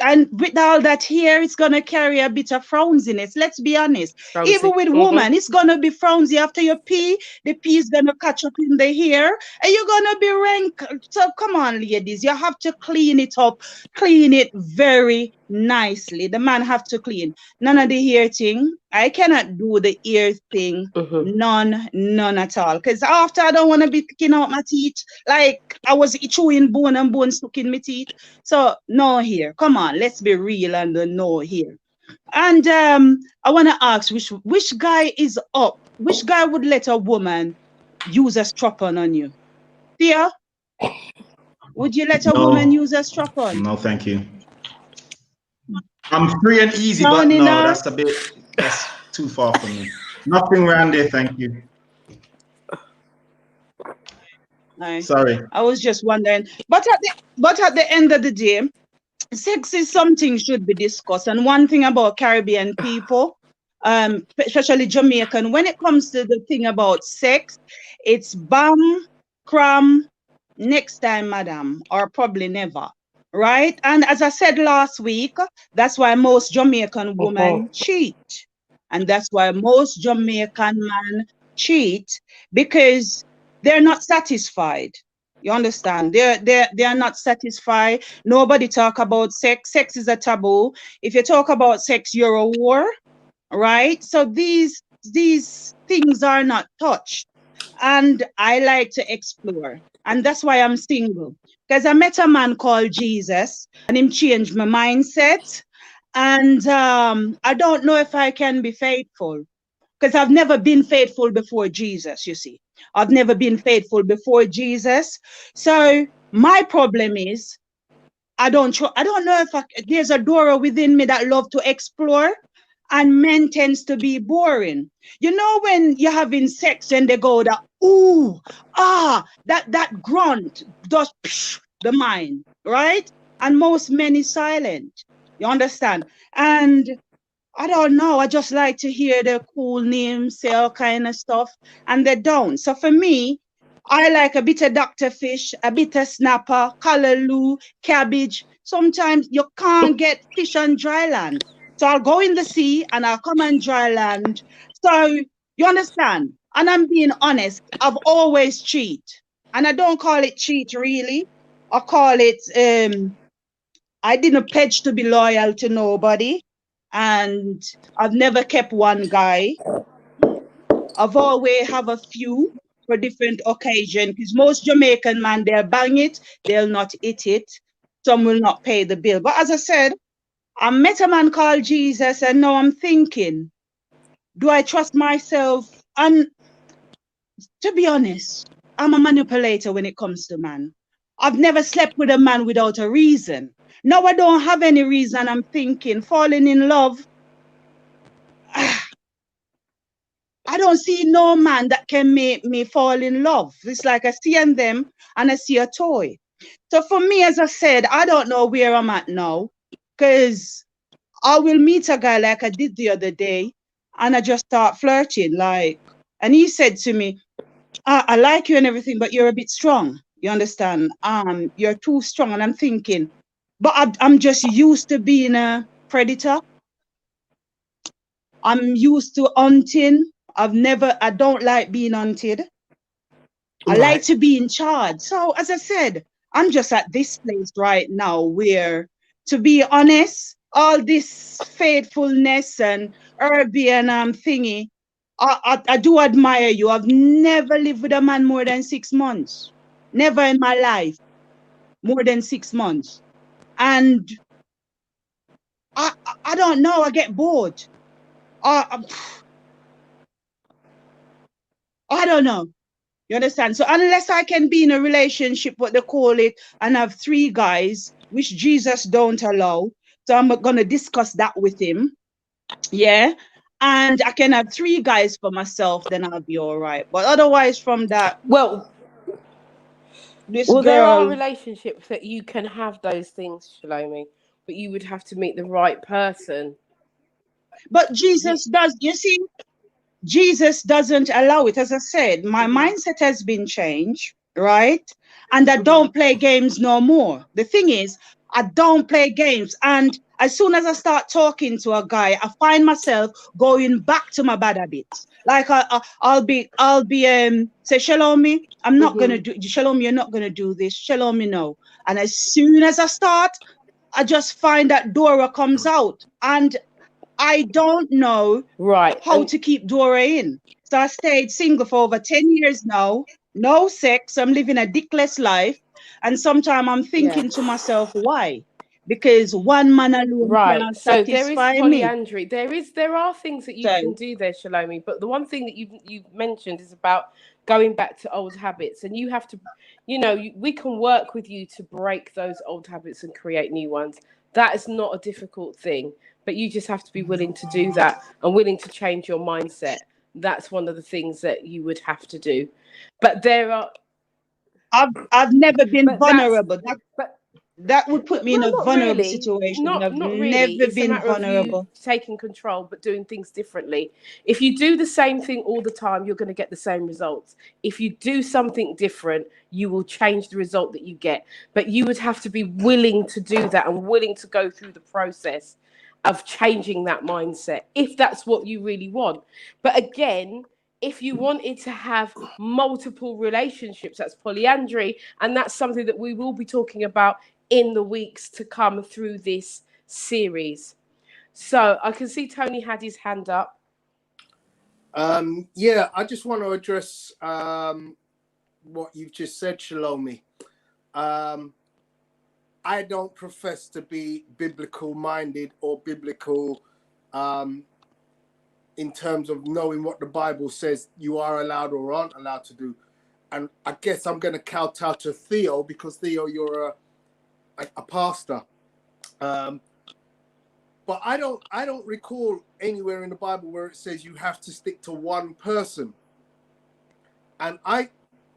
And with all that hair, it's gonna carry a bit of frowsiness. Let's be honest. Even Rosie. with Mm-hmm. woman, it's gonna be frowsy after you pee. The pee is gonna catch up in the hair, and you're gonna be wrinkled. So come on, ladies, you have to clean it up, clean it very nicely. The man have to clean. None of the hair thing. I cannot do the ear thing. Mm-hmm. None at all. Because after I don't want to be picking out my teeth like I was chewing bone and bone stuck in my teeth. So no here. Come on, let's be real and no here. And I want to ask which guy is up? Which guy would let a woman use a strap-on on you? Thea, would you let a woman use a strap-on? No, thank you. I'm free and easy, but Tony, no, no? that's too far from me. Nothing around there, thank you. Sorry. I was just wondering. But at the end of the day, sex is something should be discussed. And one thing about Caribbean people, especially Jamaican, when it comes to the thing about sex, it's bam, cram, next time, madam, or probably never. Right? And as I said last week, that's why most Jamaican women cheat. And that's why most Jamaican men cheat, because they're not satisfied. You understand? They are not satisfied. Nobody talk about sex. Sex is a taboo. If you talk about sex, you're a whore, right? So these things are not touched. And I like to explore. And that's why I'm single. Because I met a man called Jesus and him changed my mindset. And I don't know if I can be faithful. Because I've never been faithful before Jesus, you see. I've never been faithful before Jesus. So my problem is I don't know if there's a Dora within me that love to explore, and men tends to be boring. You know when you're having sex and they go that ooh, that grunt does the mind, right? And most men is silent. You understand? And I don't know. I just like to hear the cool names, say all kind of stuff, and they don't. So for me, I like a bit of Dr. Fish, a bit of snapper, callaloo, cabbage. Sometimes you can't get fish on dry land. So I'll go in the sea and I'll come on dry land. So you understand? And I'm being honest, I've always cheat. And I don't call it cheat really. I call it I didn't pledge to be loyal to nobody. And I've never kept one guy. I've always have a few for different occasions, because most Jamaican man, they'll bang it, they'll not eat it. Some will not pay the bill. But as I said, I met a man called Jesus, and now I'm thinking, do I trust myself? And to be honest, I'm a manipulator when it comes to man. I've never slept with a man without a reason. Now I don't have any reason. I'm thinking, falling in love. I don't see no man that can make me fall in love. It's like I see them and I see a toy. So for me, as I said, I don't know where I'm at now, because I will meet a guy like I did the other day and I just start flirting. And he said to me, I like you and everything, but you're a bit strong. You understand? You're too strong. And I'm thinking, but I'm just used to being a predator. I'm used to hunting. I don't like being hunted. I like Right. to be in charge. So as I said, I'm just at this place right now where, to be honest, all this faithfulness and Herbie and thingy, I do admire you. I've never lived with a man more than 6 months. Never in my life more than 6 months. And I don't know, I get bored. I don't know. You understand? So unless I can be in a relationship, what they call it, and have 3 guys, which Jesus don't allow. So I'm gonna discuss that with him. Yeah. And I can have 3 guys for myself, then I'll be all right. But otherwise, from that, Well, this well, there are girl, relationships that you can have those things, Shalomi, but you would have to meet the right person. but Jesus does, you see, Jesus doesn't allow it. As I said, my mindset has been changed, right? And I don't play games no more. The thing is, I don't play games. And as soon as I start talking to a guy, I find myself going back to my bad habits. Like I'll be say, Shalomi, I'm not gonna do, Shalomi, you're not gonna do this. Shalomi, no. And as soon as I start, I just find that Dora comes out, and I don't know Right. how And to keep Dora in. So I stayed single for over 10 years now. No sex. I'm living a dickless life. And sometimes I'm thinking to myself, why? Because one man alone right. cannot So there is satisfy me. polyandry. There are things that you So can do there, Shalomi. But the one thing that you mentioned is about going back to old habits, and you have to, we can work with you to break those old habits and create new ones. That is not a difficult thing, but you just have to be willing to do that and willing to change your mindset. That's one of the things that you would have to do. But there are, I've never been but that's, vulnerable. but That would put me in well, a not vulnerable really. situation. I've Not really. never It's a been matter of you vulnerable. taking control, but doing things differently. If you do the same thing all the time, you're going to get the same results. If you do something different, you will change the result that you get. But you would have to be willing to do that and willing to go through the process of changing that mindset, if that's what you really want. But again, if you wanted to have multiple relationships, that's polyandry, and that's something that we will be talking about in the weeks to come through this series. So I can see Tony had his hand up. Yeah, I just want to address what you've just said, Shalomi. I don't profess to be biblical minded or biblical in terms of knowing what the Bible says you are allowed or aren't allowed to do. And I guess I'm going to kowtow to Theo, because Theo, you're a pastor. But I don't recall anywhere in the Bible where it says you have to stick to one person. And I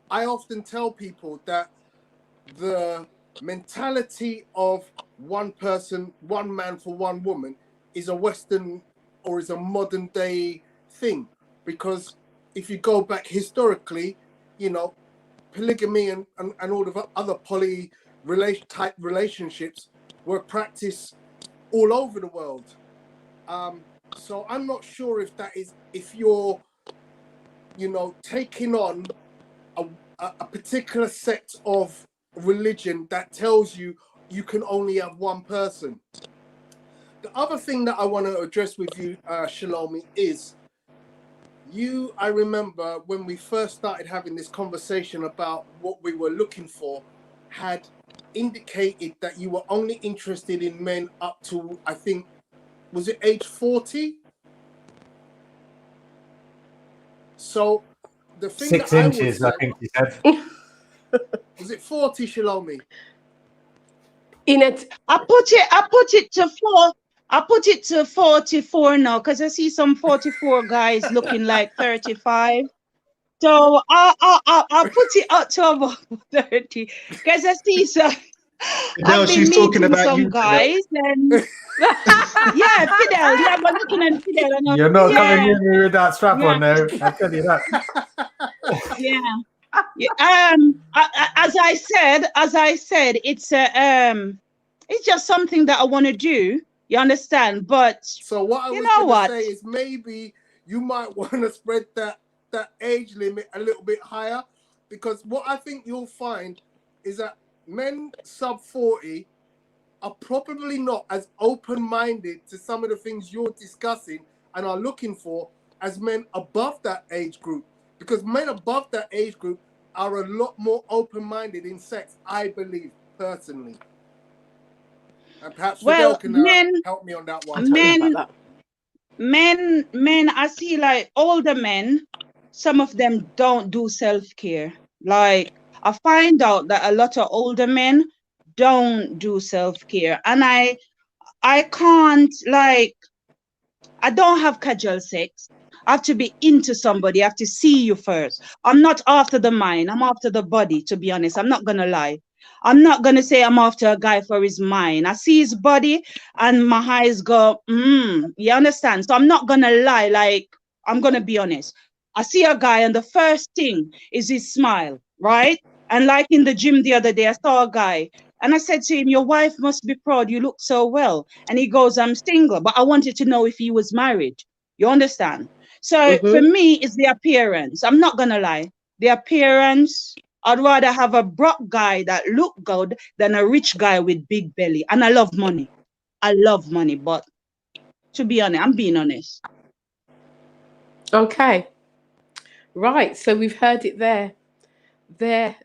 often tell people that the mentality of one person, one man for one woman is a Western or is a modern day thing. Because if you go back historically, polygamy and all of other type relationships were practiced all over the world. So I'm not sure if you're, taking on a particular sect of religion that tells you you can only have one person. The other thing that I want to address with you, Shalomi, is I remember when we first started having this conversation about what we were looking for, had indicated that you were only interested in men up to, I think, was it age 40? So the thing 6 that I would inches, say, I think you said. was it 40, Shalomi? In it, I put it to 4. I put it to 44 now, because I see some 44 guys looking like 35. So I put it up to about 30, because I see some. Fidel, I've been she's talking meeting about some you, Fidel. guys, and yeah, Fidel. Yeah, I'm looking at Fidel, and You're not coming yeah, in with that strap yeah, on, though. I tell you that. yeah. As I said, it's just something that I want to do. You understand? But So what I you was know going to what? say is maybe you might want to spread that age limit a little bit higher, because what I think you'll find is that men sub 40 are probably not as open-minded to some of the things you're discussing and are looking for as men above that age group, because men above that age group are a lot more open-minded in sex, I believe, personally. And perhaps Fidel Well, can help me on that one. I don't know men, about men, I see like older men, some of them don't do self-care. Like I find out that a lot of older men don't do self-care. And I can't like, I don't have casual sex. I have to be into somebody. I have to see you first. I'm not after the mind. I'm after the body, to be honest. I'm not going to lie. I'm not going to say I'm after a guy for his mind. I see his body and my eyes go, you understand? So I'm not going to lie. Like, I'm going to be honest. I see a guy and the first thing is his smile, right? And like in the gym the other day, I saw a guy and I said to him, your wife must be proud. You look so well. And he goes, I'm single, but I wanted to know if he was married. You understand? So for me, it's the appearance. I'm not going to lie. The appearance, I'd rather have a broke guy that look good than a rich guy with big belly. And I love money. I love money, but to be honest, I'm being honest. Okay. Right. So we've heard it there. There.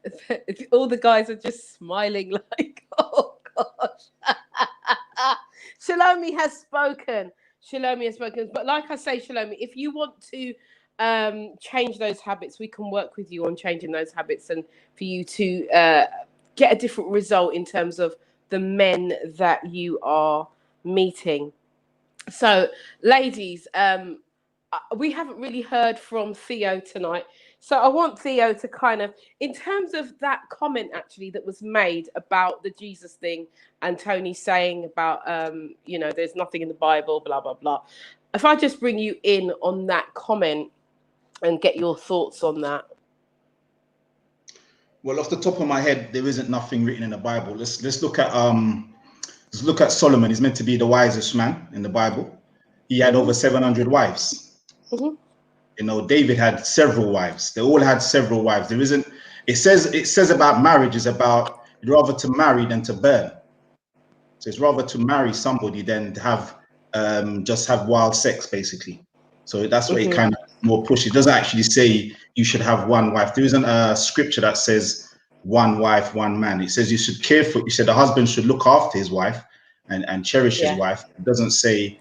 All the guys are just smiling like, oh gosh. Shalomi has spoken. Shalomi has spoken. But like I say, Shalomi, if you want to change those habits, we can work with you on changing those habits and for you to get a different result in terms of the men that you are meeting. So, ladies, we haven't really heard from Theo tonight. So I want Theo to kind of, in terms of that comment actually that was made about the Jesus thing and Tony saying about, there's nothing in the Bible, blah, blah, blah. If I just bring you in on that comment and get your thoughts on that. Well, off the top of my head, there isn't nothing written in the Bible. Let's look at Solomon. He's meant to be the wisest man in the Bible. He had over 700 wives. Mm-hmm. You know, David had several wives. They all had several wives. There isn't. It says about marriage is about rather to marry than to burn. So it's rather to marry somebody than to have just have wild sex, basically. So that's what it kind of more pushes. It doesn't actually say you should have one wife. There isn't a scripture that says one wife, one man. It says you should care for. You said the husband should look after his wife and cherish his wife. It doesn't say.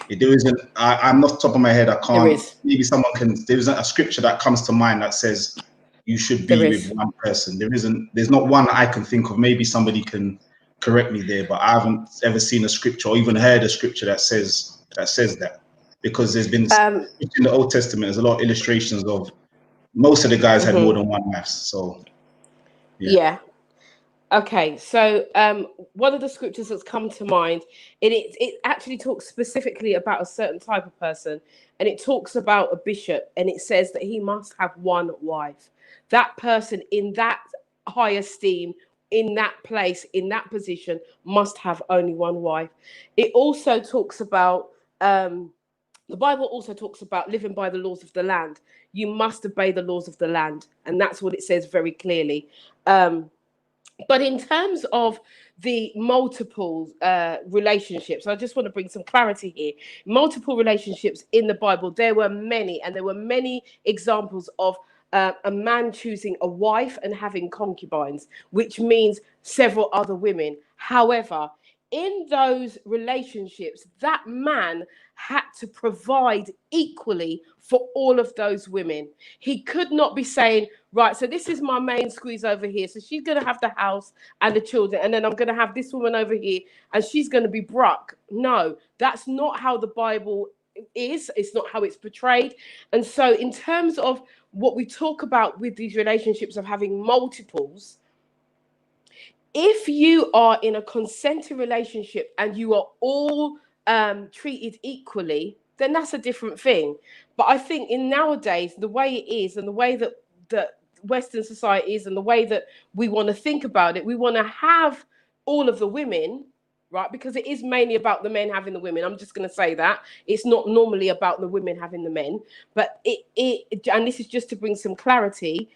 There isn't. I'm not top of my head. I can't. There is. Maybe someone can. There isn't a scripture that comes to mind that says you should be with one person. There isn't. There's not one that I can think of. Maybe somebody can correct me there, but I haven't ever seen a scripture or even heard a scripture that says that. Because there's been in the Old Testament, there's a lot of illustrations of most of the guys had more than one wife. So yeah. Okay, so one of the scriptures that's come to mind, it actually talks specifically about a certain type of person, and it talks about a bishop, and it says that he must have one wife. That person in that high esteem, in that place, in that position, must have only one wife. It also talks about, the Bible also talks about living by the laws of the land. You must obey the laws of the land, and that's what it says very clearly. But in terms of the multiple relationships, I just want to bring some clarity here. Multiple relationships in the Bible, there were many, and there were many examples of a man choosing a wife and having concubines, which means several other women. However, in those relationships, that man had to provide equally for all of those women. He could not be saying, right, so this is my main squeeze over here, so she's going to have the house and the children, and then I'm going to have this woman over here, and she's going to be bruck. No, that's not how the Bible is. It's not how it's portrayed. And so in terms of what we talk about with these relationships of having multiples, if you are in a consenting relationship and you are all treated equally, then that's a different thing. But I think in nowadays, the way it is and the way that Western society is and the way that we want to think about it, we want to have all of the women, right? Because it is mainly about the men having the women. I'm just going to say that. It's not normally about the women having the men. But and this is just to bring some clarity.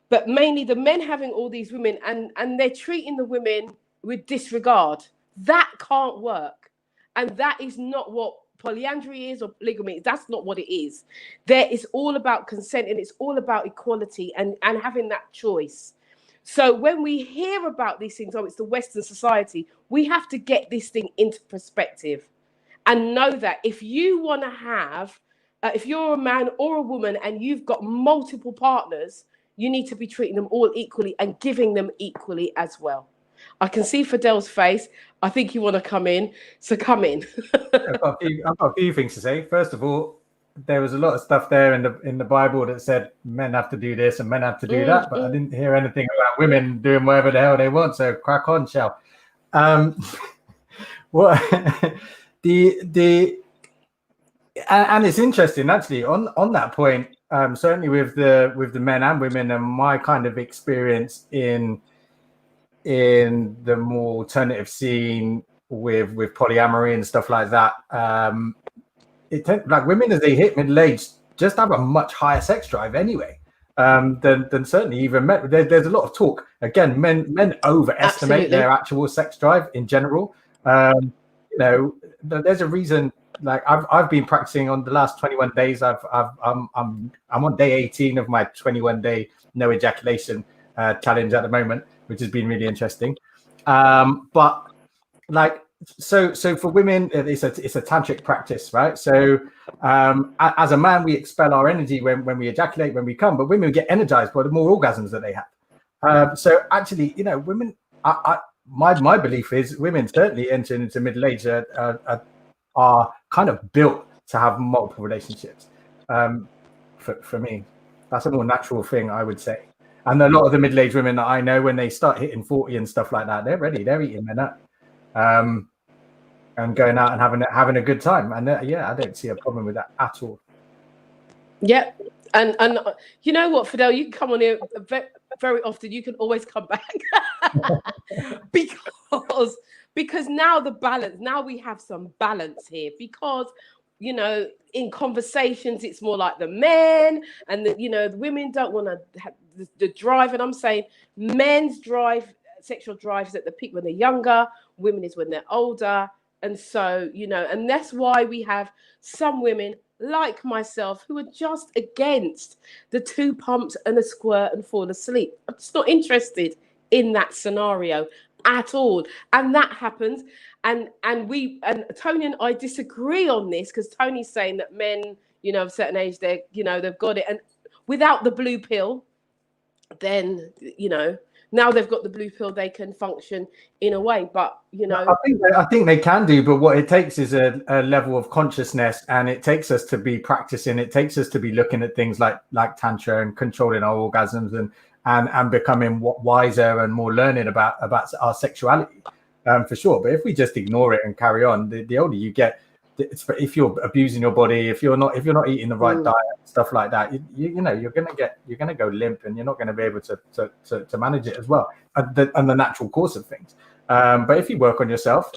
but mainly the men having all these women, and they're treating the women with disregard. That can't work, and that is not what polyandry is or polygamy. That's not what it is. There is all about consent, and it's all about equality and having that choice. So when we hear about these things, oh, it's the Western society, we have to get this thing into perspective and know that if you want to have, if you're a man or a woman and you've got multiple partners, you need to be treating them all equally and giving them equally as well. I can see Fidel's face. I think you want to come in, so come in. I've got a few things to say. First of all, there was a lot of stuff there in the Bible that said men have to do this and men have to do that, but I didn't hear anything about women doing whatever the hell they want. So crack on, shall. What and it's interesting actually on that point. Certainly with the men and women, and my kind of experience in the more alternative scene with polyamory and stuff like that. Like women as they hit middle age just have a much higher sex drive anyway than certainly even men. There's a lot of talk again. Men overestimate their actual sex drive in general. You know, there's a reason. Like I've been practicing on the last 21 days. I'm on day 18 of my 21 day no ejaculation challenge at the moment, which has been really interesting. But like. So for women, it's a tantric practice, right? So as a man, we expel our energy when we ejaculate, when we come, but women get energized by the more orgasms that they have. So actually, you know, women, my belief is women certainly entering into middle age are kind of built to have multiple relationships. For me, that's a more natural thing, I would say. And a lot of the middle-aged women that I know, when they start hitting 40 and stuff like that, they're ready. They're eating men up. And going out and having a good time, and I don't see a problem with that at all. Yeah, and you know what, Fidel, you can come on here very often. You can always come back because now the balance. Now we have some balance here because you know in conversations it's more like the men and the women don't want to have the drive, and I'm saying men's drive. Sexual drive is at the peak when they're younger, women is when they're older. And so, and that's why we have some women like myself who are just against the 2 pumps and a squirt and fall asleep. I'm just not interested in that scenario at all. And that happens. And Tony and I disagree on this because Tony's saying that men, of a certain age, they've got it. And without the blue pill, then, now they've got the blue pill, they can function in a way, but I think they can do, but what it takes is a level of consciousness, and it takes us to be practicing. It takes us to be looking at things like tantra and controlling our orgasms and becoming wiser and more learning about our sexuality, for sure. But if we just ignore it and carry on, the older you get, if you're abusing your body, if you're not eating the right diet, stuff like that, you're gonna go limp, and you're not going to be able to manage it as well, and the natural course of things. But if you work on yourself,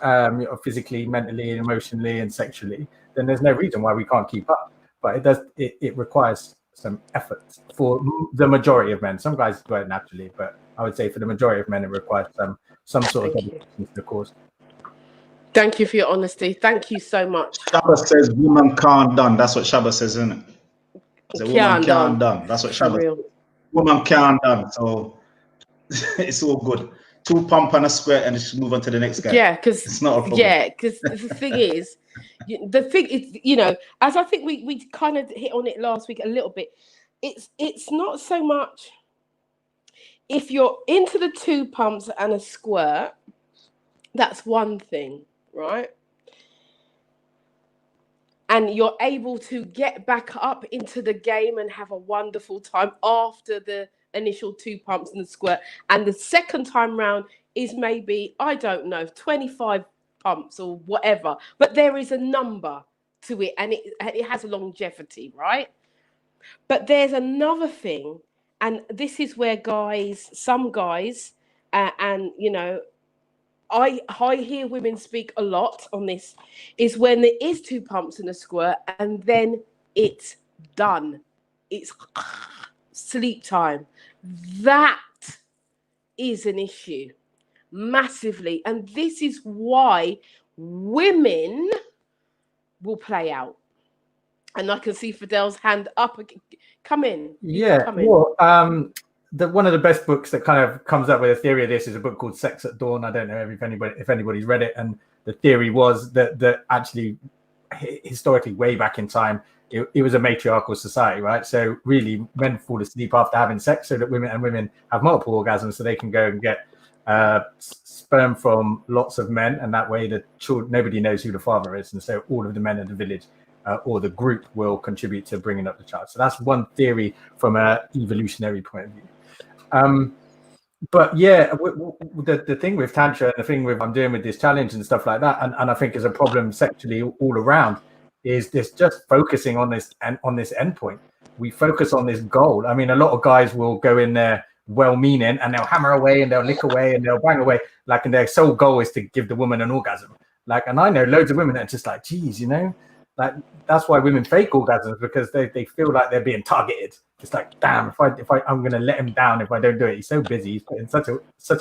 physically, mentally, emotionally, and sexually, then there's no reason why we can't keep up. But it requires some effort for the majority of men. Some guys do it naturally, but I would say for the majority of men, it requires some sort of dedication to the cause. Thank you for your honesty. Thank you so much. Shabba says woman can't done. That's what Shabba says, isn't it? The woman can't done. That's what Shabba says. Woman can't done. So it's all good. 2 pump and a square, and just move on to the next guy. Yeah, because it's not a problem. Yeah, because the thing is, as I think we kind of hit on it last week a little bit. It's not so much if you're into the 2 pumps and a squirt. That's one thing. Right, and you're able to get back up into the game and have a wonderful time after the initial 2 pumps and the squirt, and the second time round is maybe, I don't know, 25 pumps or whatever, but there is a number to it, and it has longevity, right? But there's another thing, and this is where some guys and I hear women speak a lot on this, is when there is 2 pumps and a squirt, and then it's done. It's sleep time. That is an issue massively. And this is why women will play out. And I can see Fidel's hand up. Come in. You can come in. Well, one of the best books that kind of comes up with a theory of this is a book called Sex at Dawn. I don't know if anybody's read it. And the theory was that actually, historically, way back in time, it was a matriarchal society, right? So really, men fall asleep after having sex, so that women have multiple orgasms, so they can go and get sperm from lots of men, and that way the children, nobody knows who the father is, and so all of the men in the village or the group will contribute to bringing up the child. So that's one theory from an evolutionary point of view. But yeah, the thing with Tantra and the thing with I'm doing with this challenge and stuff like that, and I think is a problem sexually all around, is this just focusing on this endpoint. We focus on this goal. I mean, a lot of guys will go in there well-meaning and they'll hammer away and they'll lick away and they'll bang away, like, and their sole goal is to give the woman an orgasm. Like, and I know loads of women that are just like, geez, you know, like that's why women fake orgasms, because they feel like they're being targeted. It's like, damn, if I'm gonna let him down if I don't do it. He's so busy. He's putting such an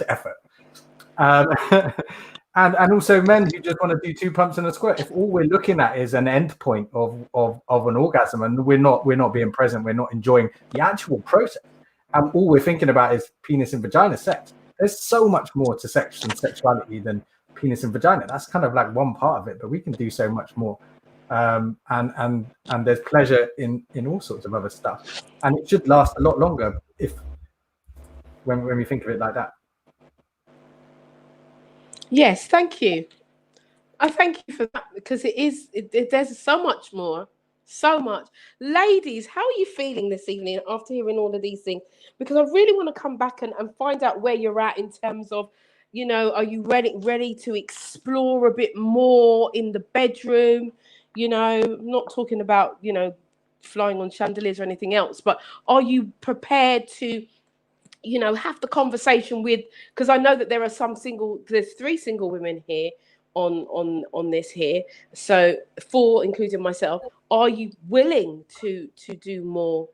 effort. And also men who just want to do 2 pumps and a squirt. If all we're looking at is an end point of an orgasm, and we're not being present, we're not enjoying the actual process, and all we're thinking about is penis and vagina sex. There's so much more to sex and sexuality than penis and vagina. That's kind of like one part of it, but we can do so much more. And there's pleasure in all sorts of other stuff, and it should last a lot longer when we think of it like that. Yes, thank you. I thank you for that, because there's so much more, so much. Ladies, how are you feeling this evening after hearing all of these things? Because I really want to come back and find out where you're at in terms of, you know, are you ready to explore a bit more in the bedroom? You know, I'm not talking about, you know, flying on chandeliers or anything else, but are you prepared to, you know, have the conversation with, because I know that there's 3 single women here on this here, so 4 including myself. Are you willing to do more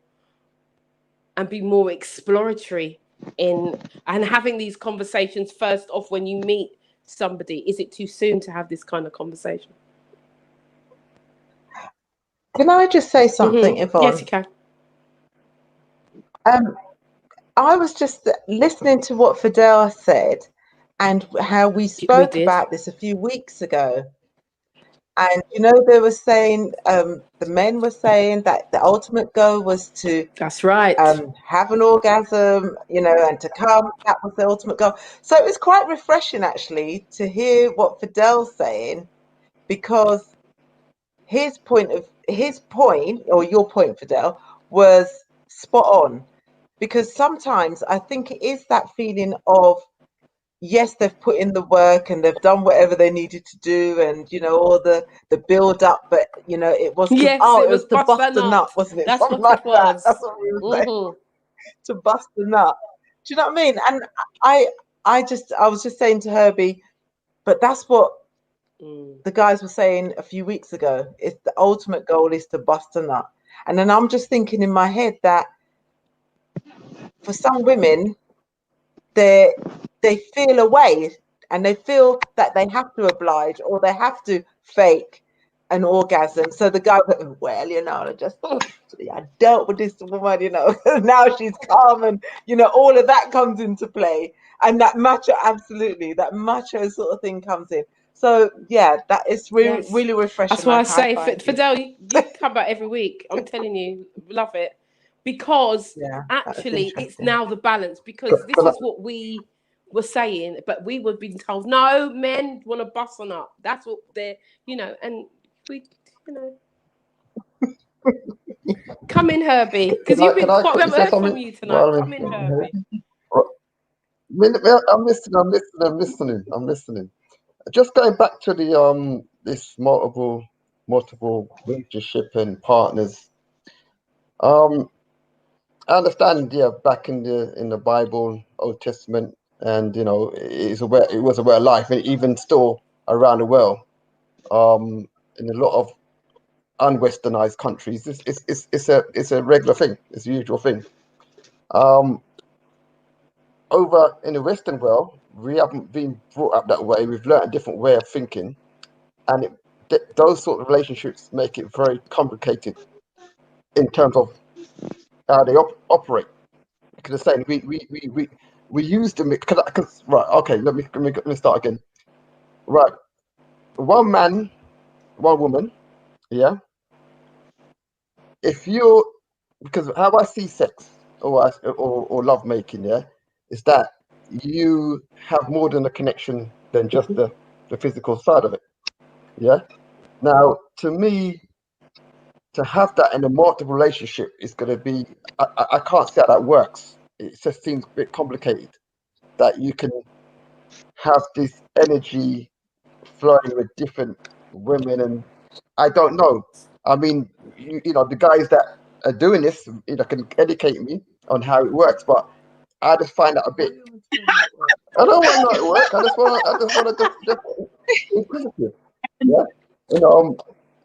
and be more exploratory in and having these conversations first off when you meet somebody? Is it too soon to have this kind of conversation? Can I just say something, Yvonne? Yes, you can. I was just listening to what Fidel said and how we spoke about this a few weeks ago. And, you know, they were saying, the men were saying that the ultimate goal was to That's right. Have an orgasm, you know, and to come. That was the ultimate goal. So it was quite refreshing, actually, to hear what Fidel's saying, because his point, or your point, Fidel, was spot on. Because sometimes I think it is that feeling of, yes, they've put in the work and they've done whatever they needed to do, and, you know, all the build up, but, you know, it was it was to bust the nut, wasn't it? That's Something what like it was. that. That's what we were saying. To bust the nut. Do you know what I mean? And I was just saying to Herbie, but that's what the guys were saying a few weeks ago. It's the ultimate goal is to bust a nut. And then I'm just thinking in my head that for some women, they feel away and they feel that they have to oblige or they have to fake an orgasm. So the guy, well, you know, I dealt with this woman, you know, now she's calm, and, you know, all of that comes into play. And that macho, absolutely, that macho sort of thing comes in. So yeah, that is really, really refreshing. That's why I say, Fidel, you come back every week. I'm telling you, love it. Because actually it's now the balance, because this is what we were saying, but we were being told, no, men want to bust on up. That's what they're, you know, and we, you know. Come in, Herbie, because you've been quite, we haven't heard from you tonight. Well, come in, Herbie. I'm listening. Just going back to the this multiple relationship and partners. I understand, back in the Bible, Old Testament, and, you know, it was a way of life, and even still around the world, in a lot of unwesternized countries, it's a regular thing, it's a usual thing. over in the Western world, we haven't been brought up that way. We've learned a different way of thinking, and those sort of relationships make it very complicated in terms of how they operate. Because they're saying we use them because right. Okay, let me start again. Right, one man, one woman. Yeah. If you, because how I see sex or love making, yeah, is that you have more than a connection than just the physical side of it. Yeah. Now, to me, to have that in a multiple relationship is going to be, I can't see how that works. It just seems a bit complicated that you can have this energy flowing with different women, and I don't know. I mean, you know, the guys that are doing this, you know, can educate me on how it works, but I just find that a bit. I don't want to know how it works. I just want to just inquisitive. Yeah, you know,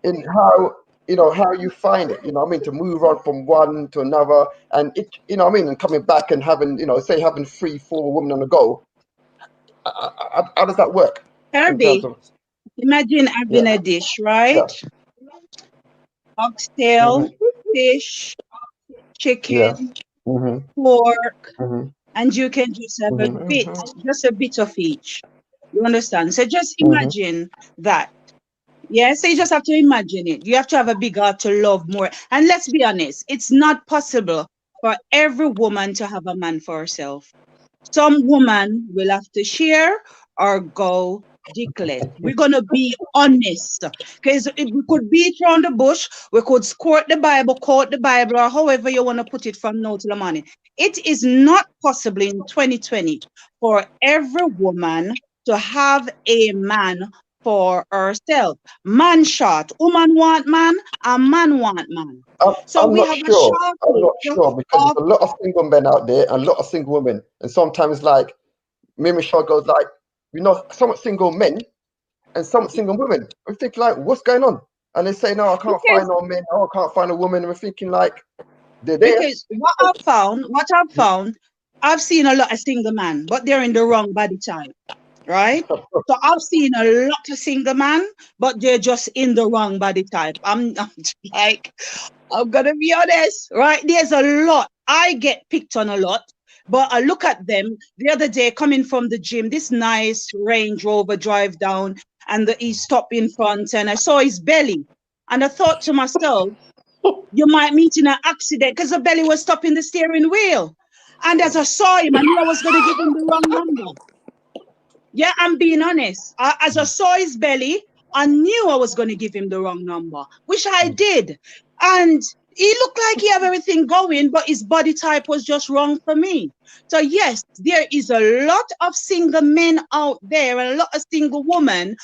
in how, you know, how you find it. You know, what I mean, to move on from one to another, and it, you know, what I mean, and coming back and having, you know, say having 3-4 women on the go. How does that work in terms Herbie, of? imagine having Yeah, a dish, yeah, right? Oxtail, hmm, fish, yeah, chicken, hmm, pork, hmm, and you can just have hmm, just a bit of each. You understand? So just hmm. imagine that. Yeah, so you just have to imagine it. You have to have a big heart to love more. And let's be honest, it's not possible for every woman to have a man for herself. Some woman will have to share or go dickless. We're gonna be honest. Because we could beat around the bush, we could quote the Bible, or however you want to put it from now to the morning. It is not possible in 2020 for every woman to have a man for herself. Man short, woman want man, and man want man. So I'm we not have a sure. I'm not shortage sure because of there's a lot of single men out there and a lot of single women, and sometimes like me, Michelle goes like, you know, some single men and some single women. We think like, what's going on? And they say, no, I can't find because no men. Oh, I can't find a woman. And we're thinking like, they're there. because what I've found, I've seen a lot of single man, but they're in the wrong body type, right? So I've seen a lot of single man, but they're just in the wrong body type. I'm like, I'm gonna be honest, right? There's a lot. I get picked on a lot, but I look at them the other day coming from the gym, this nice Range Rover drive down, and he stopped in front, and I saw his belly. And I thought to myself, you might meet in an accident because the belly was stopping the steering wheel. And as I saw him, I knew I was going to give him the wrong number. Yeah, I'm being honest. As I saw his belly, I knew I was going to give him the wrong number, which I did. And he looked like he had everything going, but his body type was just wrong for me. So yes, there is a lot of single men out there and a lot of single women,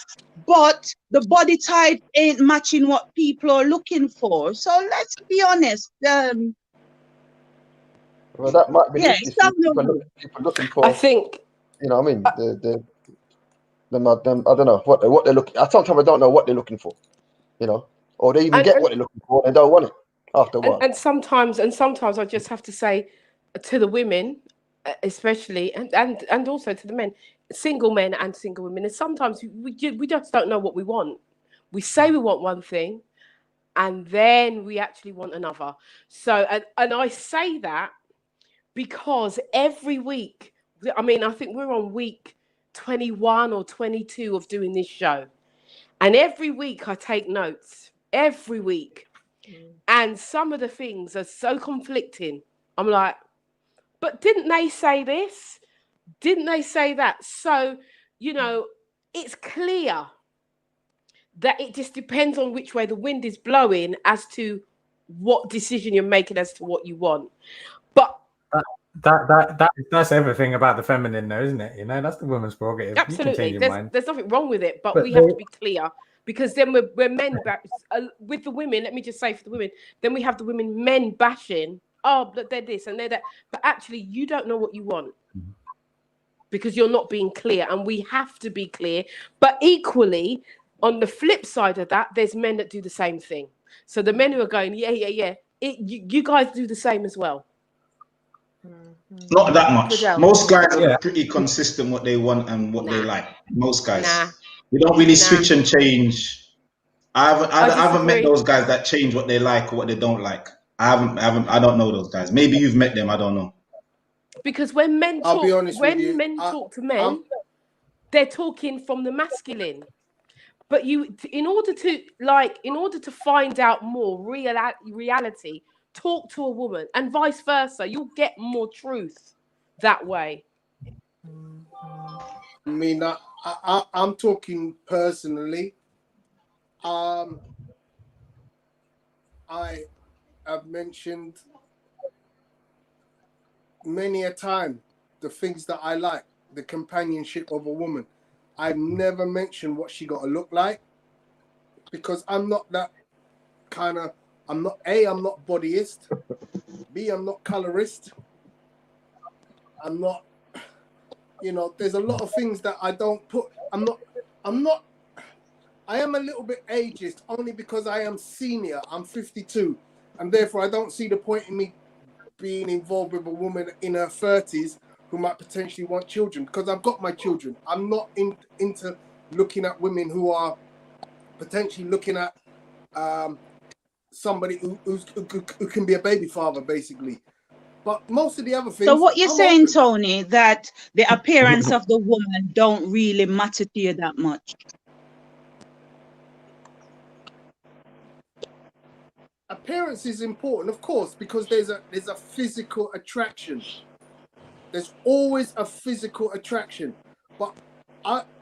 but the body type ain't matching what people are looking for. So let's be honest. Well, that might be the Yeah, issue. it's See, not no good. people looking I for, think you know, what I mean, them, I don't know what they're looking. Sometimes I don't know what they're looking for, you know, or they even and get what they're looking for and they don't want it after a while. and sometimes I just have to say to the women, especially, and also to the men and single women, and sometimes we just don't know what we want. We say we want one thing, and then we actually want another. So, and I say that because every week, I mean, I think we're on week 21 or 22 of doing this show. And every week I take notes, every week. And some of the things are so conflicting. I'm like, but didn't they say this? Didn't they say that? So, you know, it's clear that it just depends on which way the wind is blowing as to what decision you're making as to what you want. But That's everything about the feminine, though, isn't it? You know, that's the woman's prerogative. You can change absolutely, your there's mind. there's nothing wrong with it, but But we have to be clear because then we're men with the women. Let me just say for the women, then we have the men bashing. Oh, but they're this and they're that. But actually, you don't know what you want because you're not being clear, and we have to be clear. But equally, on the flip side of that, there's men that do the same thing. So the men who are going, yeah, you guys do the same as well. Not that much. Fidel. Most guys are Yeah. pretty consistent what they want and what they Nah. like. Most guys. Nah. We don't really Nah. switch and change. I haven't met disagree. those guys that change what they like or what they don't like. I don't know those guys. Maybe you've met them, I don't know. Because when men I'll talk, be honest with when you, men talk to men, they're talking from the masculine. But in order to find out more reality, talk to a woman, and vice versa. You'll get more truth that way. I mean, I'm talking personally. I have mentioned many a time the things that I like, the companionship of a woman. I've never mentioned what she got to look like, because I'm not that kind of. I'm not bodyist. B, I'm not colorist. I'm not. You know, there's a lot of things that I don't put. I'm not. I am a little bit ageist only because I am senior. I'm 52, and therefore I don't see the point in me being involved with a woman in her 30s who might potentially want children, because I've got my children. I'm not into looking at women who are potentially looking at somebody who can be a baby father, basically. But most of the other things. So what you're I'm saying, open. Tony, that the appearance of the woman don't really matter to you that much? Appearance is important, of course, because there's a physical attraction. There's always a physical attraction. But I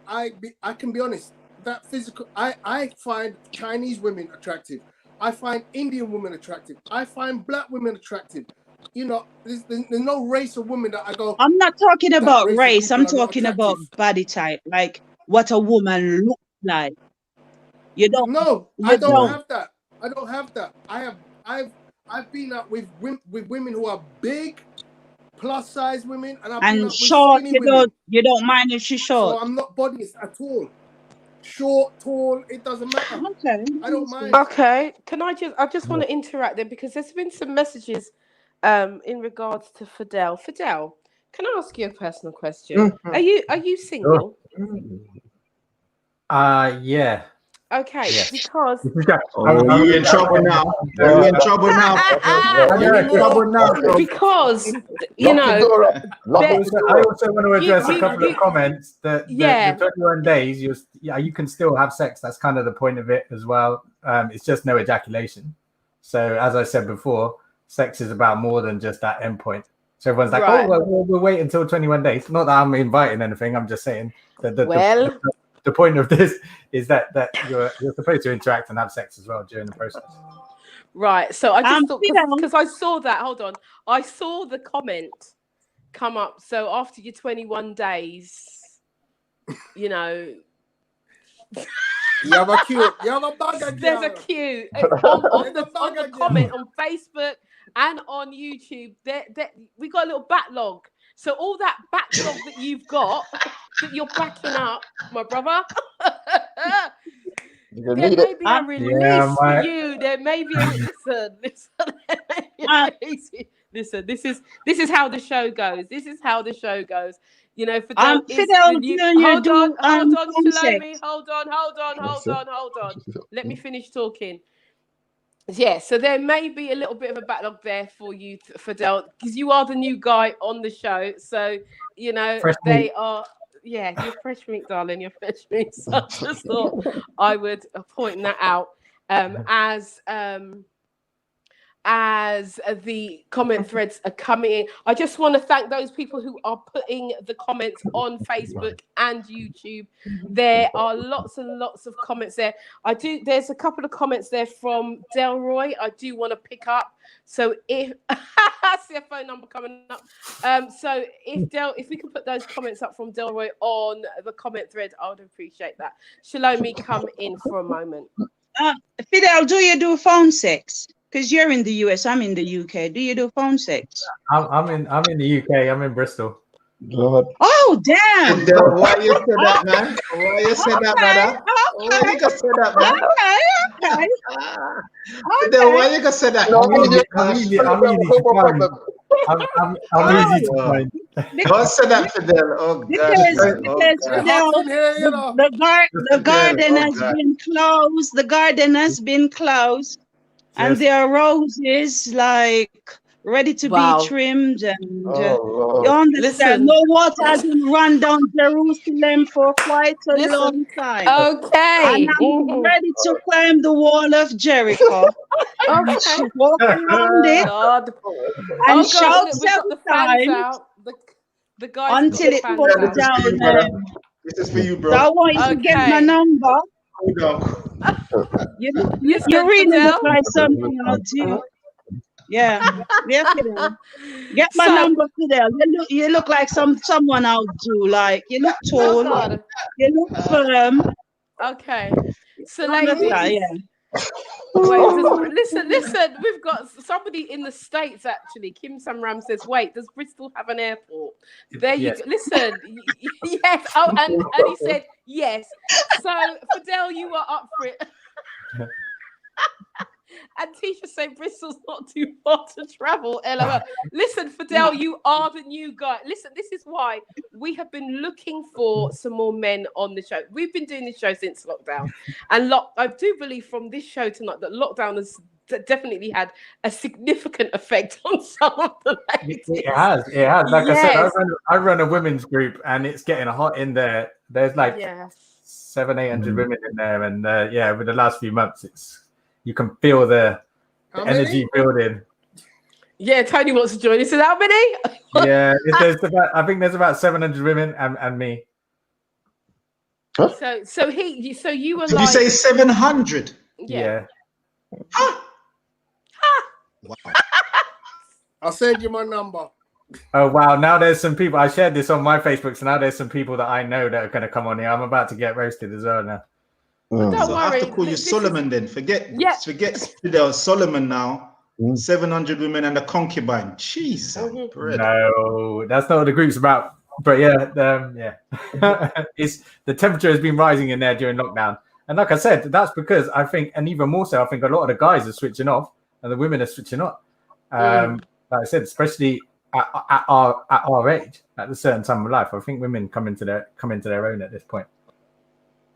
can be honest, that physical, I find Chinese women attractive. I find Indian women attractive. I find black women attractive. You know, there's no race of women that I go. I'm not talking about race of race. I'm people are not talking about attractive. body type, like what a woman looks like. You don't. No, You I don't don't. have that. I don't have that. I've been out with women who are big, plus size women, and I've been And out with short, skinny women. you don't mind if she's So short. I'm not bodyist at all. Short, tall, it doesn't matter. Okay. I don't mind. Okay, I just want to interact there, because there's been some messages in regards to Fidel. Fidel, can I ask you a personal question? Are you single? Yeah. Okay, Yes. because Oh, you in trouble now. You in trouble now. You in trouble now. because you Lock the know, door up. Lock there- the door I up. also want to address a couple of comments that Yeah. the 21 days, you can still have sex. That's kind of the point of it as well. It's just no ejaculation. So as I said before, sex is about more than just that endpoint. So everyone's like, Right. oh, well, we'll wait until 21 days. Not that I'm inviting anything. I'm just saying that the point of this is that you're supposed to interact and have sex as well during the process. Right. So I just thought, Fidel. because I saw that. Hold on. I saw the comment come up. So after your 21 days, you know, You have a cute. You have a bugger. there's a queue on the comment on Facebook and on YouTube. We got a little backlog. So all that backlog that you've got, that you're backing up, my brother. You There need may it. be a release for you. There may be a listen. This is how the show goes. This is how the show goes. You know, Fidel Fidel, hold on, phone Shalomi, sex. hold on. Let me finish talking. Yeah, so there may be a little bit of a backlog there for you, Fidel, because you are the new guy on the show. So, you know, they are. Yeah, you're fresh meat, darling. You're fresh meat. So I just thought I would point that out as the comment threads are coming in. I just want to thank those people who are putting the comments on Facebook and YouTube. There are lots and lots of comments there. There's a couple of comments there from Delroy. I do want to pick up. So if I see a phone number coming up. So if we can put those comments up from Delroy on the comment thread, I would appreciate that. Shalomi, come in for a moment. Fidel, do you do phone sex? Because you're in the US, I'm in the UK. Do you do phone sex? I'm in the UK. I'm in Bristol. God. Oh, damn. Why you said that, man? Why you said that, brother? Why you gonna say that, man? Okay. Fidel, why you gonna say that? No, I mean, I'm easy. I'm easy to Oh, find. don't say that, Fidel. Oh gosh, man. Oh Because We're gosh. hot Fidel, in here, you know. the Fidel. garden Oh has gosh. been closed. The garden has been closed, and Just there are roses like ready to be Wow. trimmed, and Oh you Lord. understand. Listen, No water hasn't run down Jerusalem for quite a listen. long time, and Okay. I'm ready to climb the wall of Jericho and Okay. walk around it God. and Oh gosh, shout look, we've got 7 the fans times out. The guys have got until the it fans goes Yeah, out. this is for you, down. brother. This is for you, So I bro. want you to get my Okay. number. Hold on. You Listen, really look Fidel. like something I'll do. Yeah, yeah, Fidel. Get my So, number, Fidel. You look like someone I'll do. Like you look oh tall, God. you look firm. Okay. So, You understand? ladies. Yeah. Wait, listen. We've got somebody in the States actually. Kim Samram says, "Wait, does Bristol have an airport?" There you yes. go. Listen, yes. Oh, and he said yes. So, Fidel, you are up for it. And Tisha said Bristol's not too far to travel. LOL. Listen, Fidel, you are the new guy. Listen, this is why we have been looking for some more men on the show. We've been doing this show since lockdown. And I do believe from this show tonight that lockdown has definitely had a significant effect on some of the ladies. It has. Like I said, Yes. I run a women's group, and it's getting hot in there. There's like Yes. 700-800 women in there, and yeah, over the last few months, you can feel the energy building. Yeah, Tony wants to join. He said, how many? Yeah, I think there's about 700 women and me. So you were Did like, you say 700? yeah. Wow. I'll send you my number. Oh wow! Now there's some people. I shared this on my Facebook, so now there's some people that I know that are going to come on here. I'm about to get roasted as well now. Don't So I have to worry. call you Solomon then. Forget Fidel. Solomon now. 700 women and a concubine. Jesus. No, that's not what the group's about. But yeah. It's the temperature has been rising in there during lockdown, and like I said, that's because I think, and even more so, I think a lot of the guys are switching off and the women are switching on. Like I said, especially at our age, at a certain time of life, I think women come into their own at this point.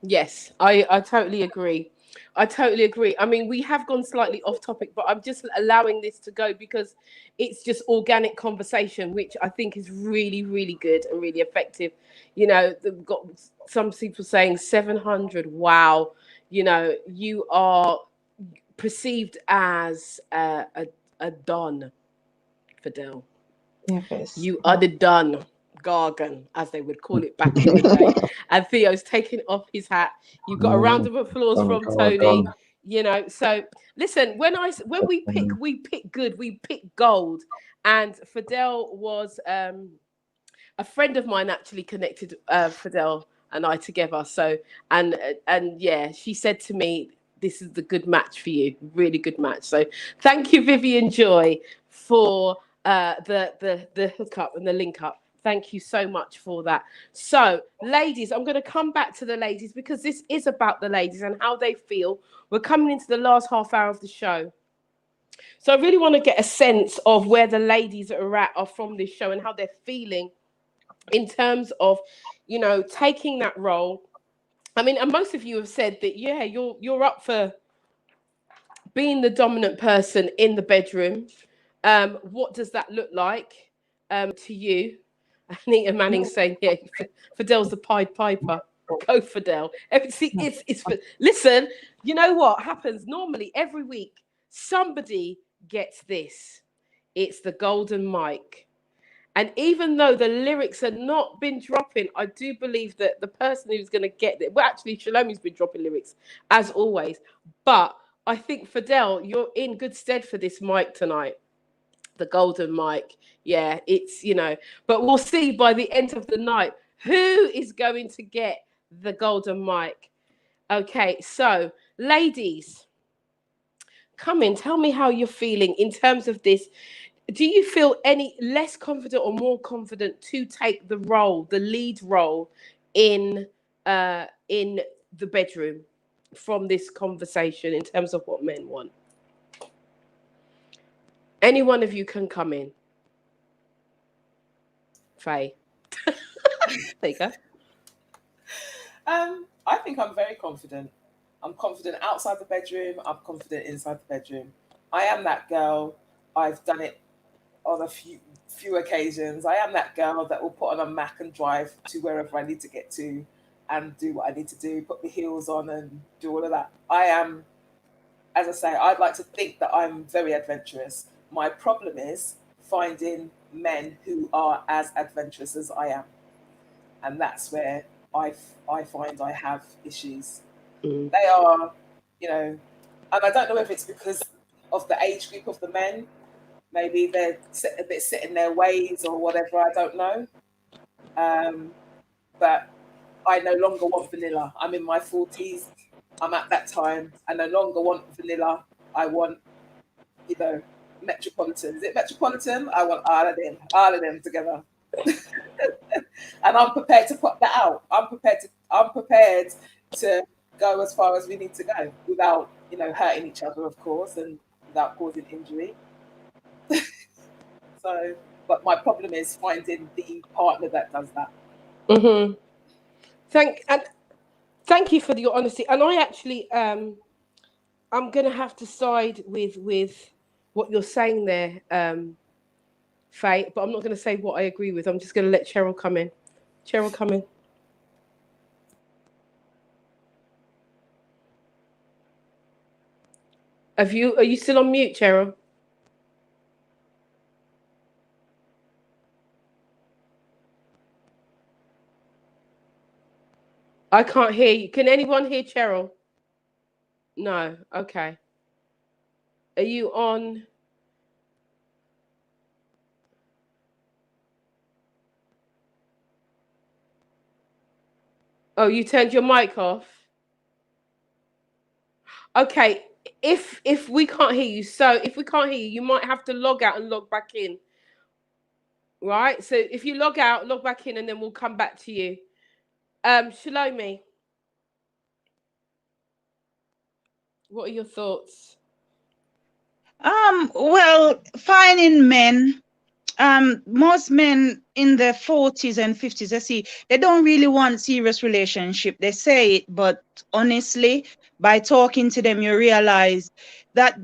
Yes, I totally agree. I mean, we have gone slightly off topic, but I'm just allowing this to go because it's just organic conversation, which I think is really, really good and really effective. You know, they've got some people saying 700. Wow. You know, you are perceived as a don, Fidel. Yes. You are the done gargan, as they would call it back in the day. And Theo's taking off his hat. You've got a round of applause from Tony. You know, so listen, when we pick good, we pick gold. And Fidel was a friend of mine actually connected Fidel and I together. So and yeah, she said to me, this is the good match for you, really good match. So thank you, Vivian Joy, for the hookup and the link up. Thank you so much for that. So, ladies, I'm going to come back to the ladies because this is about the ladies and how they feel. We're coming into the last half hour of the show. So I really want to get a sense of where the ladies are from this show and how they're feeling in terms of, you know, taking that role. I mean, and most of you have said that, yeah, you're up for being the dominant person in the bedroom. What does that look like to you? Anita Manning saying, yeah, Fidel's the Pied Piper. Go Fidel. Listen, you know what happens normally every week? Somebody gets this. It's the golden mic. And even though the lyrics have not been dropping, I do believe that the person who's going to get it, well, actually, Shalomi's been dropping lyrics as always. But I think, Fidel, you're in good stead for this mic tonight. The golden mic. Yeah, it's, you know, but we'll see by the end of the night who is going to get the golden mic. Okay, so ladies, come in, tell me how you're feeling in terms of this. Do you feel any less confident or more confident to take the role, the lead role in the bedroom from this conversation in terms of what men want? Any one of you can come in. Faye. There you go. I think I'm very confident. I'm confident outside the bedroom. I'm confident inside the bedroom. I am that girl. I've done it on a few occasions. I am that girl that will put on a Mac and drive to wherever I need to get to and do what I need to do, put the heels on and do all of that. I am, as I say, I'd like to think that I'm very adventurous. My problem is finding men who are as adventurous as I am. And that's where I find I have issues. They are, and I don't know if it's because of the age group of the men. Maybe they're a bit set in their ways or whatever, I don't know. But I no longer want vanilla. I'm in my 40s. I'm at that time. I no longer want vanilla. I want, Metropolitan. Is it Metropolitan? I want all of them together. And I'm prepared to put that out. I'm prepared to go as far as we need to go without, hurting each other, of course, and without causing injury. So, but my problem is finding the partner that does that. Mm-hmm. Thank you for your honesty. And I actually, I'm gonna have to side with what you're saying there, Faye. But I'm not gonna say what I agree with. I'm just gonna let Cheryl come in. Cheryl, come in. Are you still on mute, Cheryl? I can't hear you. Can anyone hear Cheryl? No. Okay. Are you on? Oh, you turned your mic off. Okay. If we can't hear you, you might have to log out and log back in. Right? So if you log out, log back in, and then we'll come back to you. Shalomi, what are your thoughts? Well, finding men, most men in their 40s and 50s, they don't really want serious relationship. They say it, but honestly, by talking to them, you realize that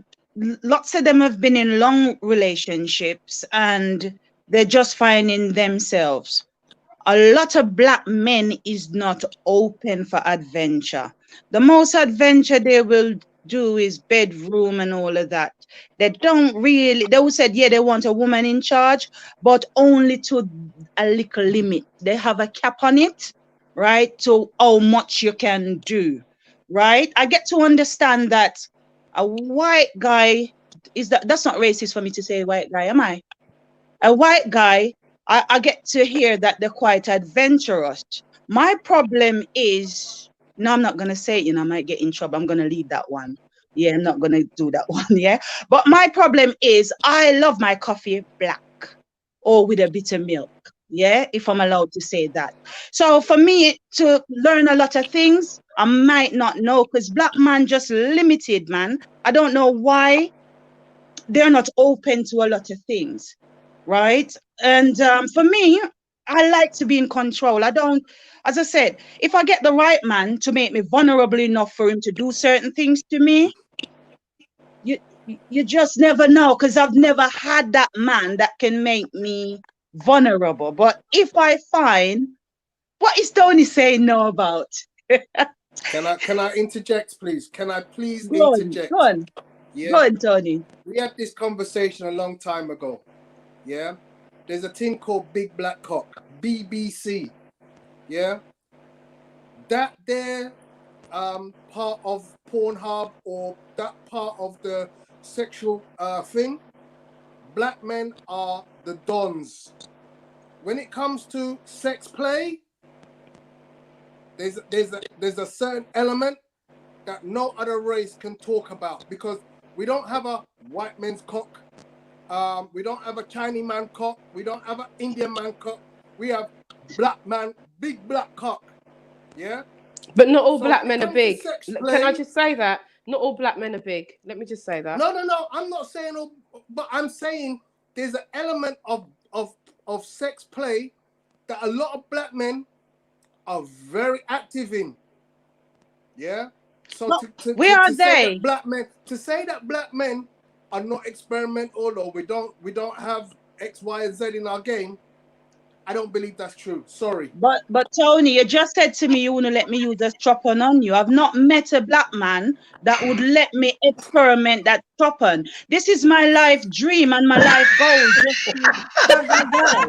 lots of them have been in long relationships and they're just finding themselves. A lot of Black men is not open for adventure. The most adventure they will do is bedroom and all of that. They will say, yeah, they want a woman in charge, but only to a little limit. They have a cap on it, right? To how much you can do, right? I get to understand that a white guy that's not racist for me to say white guy, am I? A white guy, I get to hear that they're quite adventurous. My problem is, no, I'm not going to say it, I might get in trouble. I'm going to leave that one. Yeah, I'm not going to do that one. Yeah. But my problem is I love my coffee black or with a bit of milk. Yeah, if I'm allowed to say that. So for me to learn a lot of things, I might not know because Black man just limited, man. I don't know why they're not open to a lot of things. Right. And for me, I like to be in control. I don't, as I said, if I get the right man to make me vulnerable enough for him to do certain things to me, you just never know, because I've never had that man that can make me vulnerable. But if I find, what is Tony saying no about? Can I interject, please? Can I please interject? Go on. Yeah. Go on, Tony. We had this conversation a long time ago. Yeah. There's a thing called Big Black Cock, BBC. Yeah. That there part of Pornhub or that part of the sexual thing, Black men are the dons. When it comes to sex play, there's a certain element that no other race can talk about, because we don't have a white man's cock. We don't have a Chinese man cock. We don't have an Indian man cock. We have Black man, big black cock. Yeah? But not all Black men are big. Can I just say that? Not all Black men are big. Let me just say that. No. I'm not saying all, but I'm saying there's an element of sex play that a lot of black men are very active in. Yeah. So But to where are say that they? black men are not experimental, or we don't have X, Y, and Z in our game, I don't believe that's true. Sorry. But Tony, you just said to me you want to let me use a strap-on on you. I've not met a black man that would let me experiment that strap-on. This is my life dream and my life goal, just to have a guy,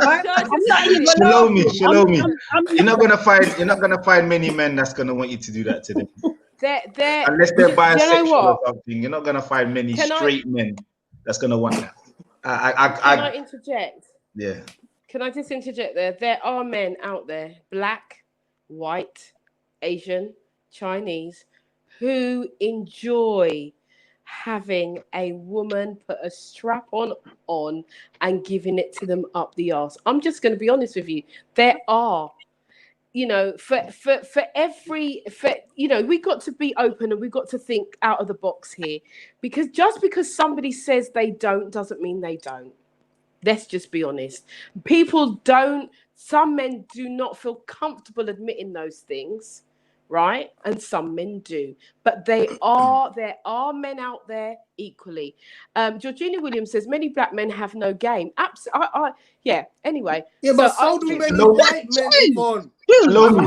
right? I'm not even laughing. Shalomi. I'm You're not gonna find many men that's gonna want you to do that to them. They're Unless they're do you know bisexual or what? something, you're not gonna find many Can I straight men that's gonna want that. can I interject? Yeah. Can I just interject there? There are men out there, black, white, Asian, Chinese, who enjoy having a woman put a strap on and giving it to them up the arse. I'm just going to be honest with you. There are, you know, for you know, we got to be open and we got to think out of the box here, because just because somebody says they don't doesn't mean they don't. Let's just be honest. Some men do not feel comfortable admitting those things, right? And some men do. But there are men out there equally. Georgina Williams says many black men have no game. Absolutely. Yeah. Anyway. Yeah, but so do many white men, Yvonne. Hold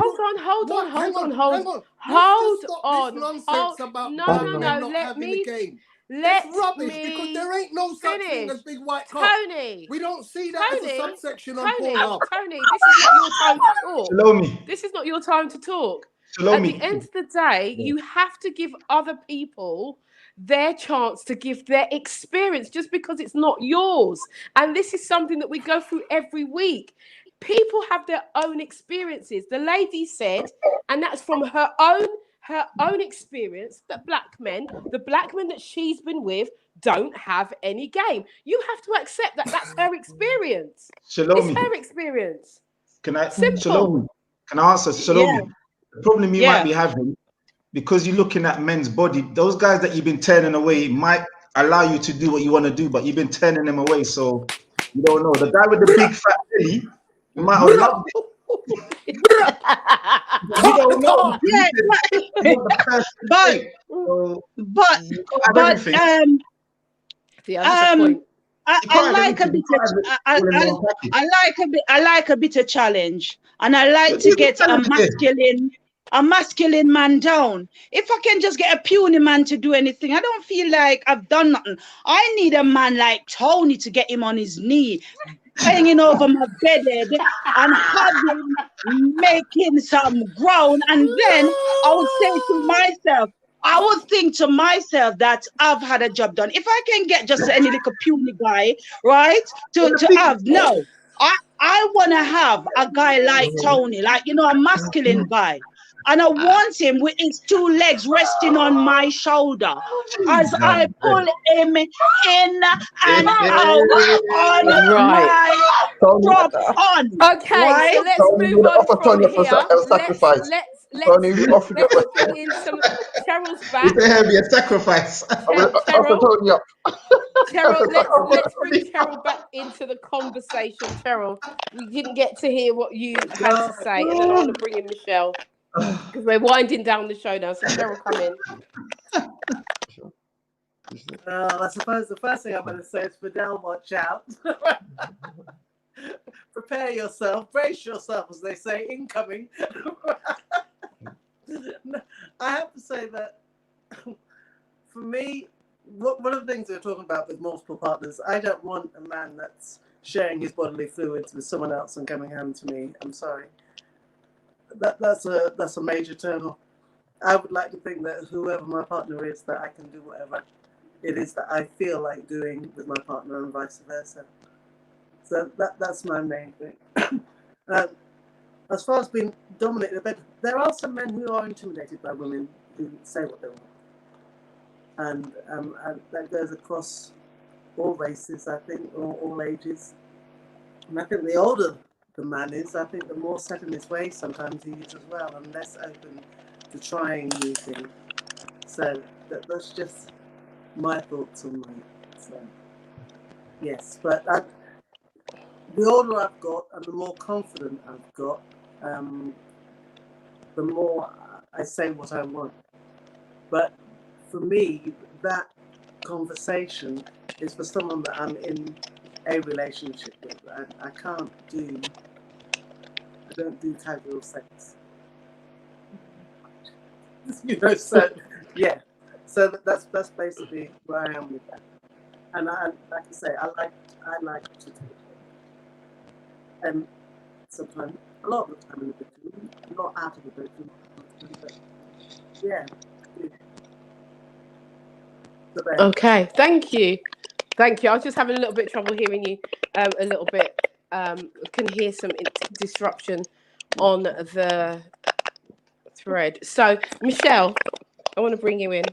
on. Nonsense about black men not having the game. That's rubbish, because there ain't no such thing as big white cock. Tony, we don't see that as a subsection on Pornhub. Tony, this is not your time to talk. Shalomi. This is not your time to talk. Shalomi. At the end of the day, you have to give other people their chance to give their experience, just because it's not yours. And this is something that we go through every week. People have their own experiences. The lady said, and that's from her own experience, that the black men that she's been with don't have any game. You have to accept that that's her experience. Shalomi. It's her experience. Simple. Shalomi, can I answer? Shalomi, yeah. The problem you might be having, because you're looking at men's body, those guys that you've been turning away might allow you to do what you want to do, but you've been turning them away, so you don't know. The guy with the big fat belly, you might have loved it. You don't know. I like a bit of challenge, and I like to get a masculine man down. If I can just get a puny man to do anything, I don't feel like I've done nothing. I need a man like Tony to get him on his knee, hanging over my bed and have him making some groan. And then I would say to myself, I would think to myself that I've had a job done. If I can get just any little puny guy, right, to have, no, I want to have a guy like Tony, like, you know, a masculine guy. And I want him with his two legs resting on my shoulder as I pull him in and out on my drop on. Okay, right? so let's move on from here. Let's bring in some. Cheryl's back. It's going to be a sacrifice. Cheryl, let's bring Cheryl back into the conversation. Cheryl, we didn't get to hear what you had to say, and then I want to bring in Michelle, because we're winding down the show now. So Cheryl, come in. I suppose the first thing I'm going to say is, Fidel, watch out. Prepare yourself, brace yourself, as they say, incoming. I have to say that for me, one of the things we're talking about with multiple partners, I don't want a man that's sharing his bodily fluids with someone else and coming home to me. I'm sorry. That's a major turn off. I would like to think that whoever my partner is, that I can do whatever it is that I feel like doing with my partner, and vice versa. So that's my main thing. As far as being dominated, but there are some men who are intimidated by women who say what they want, and that goes across all races, I think, or all ages. And I think the older the man is, I think the more set in his ways sometimes he is as well, and less open to trying new things. So that's just my thoughts on that. So yes, but the older I've got and the more confident I've got, the more I say what I want. But for me, that conversation is for someone that I'm in a relationship with. I don't do casual sex. You know, so yeah. So that's basically where I am with that. And like I say, I like to take it. And sometimes, a lot of the time in the bedroom, not out of the bedroom, but yeah. Okay, thank you. Thank you. I was just having a little bit of trouble hearing you a little bit. Can hear some disruption on the thread. So, Michele, I want to bring you in.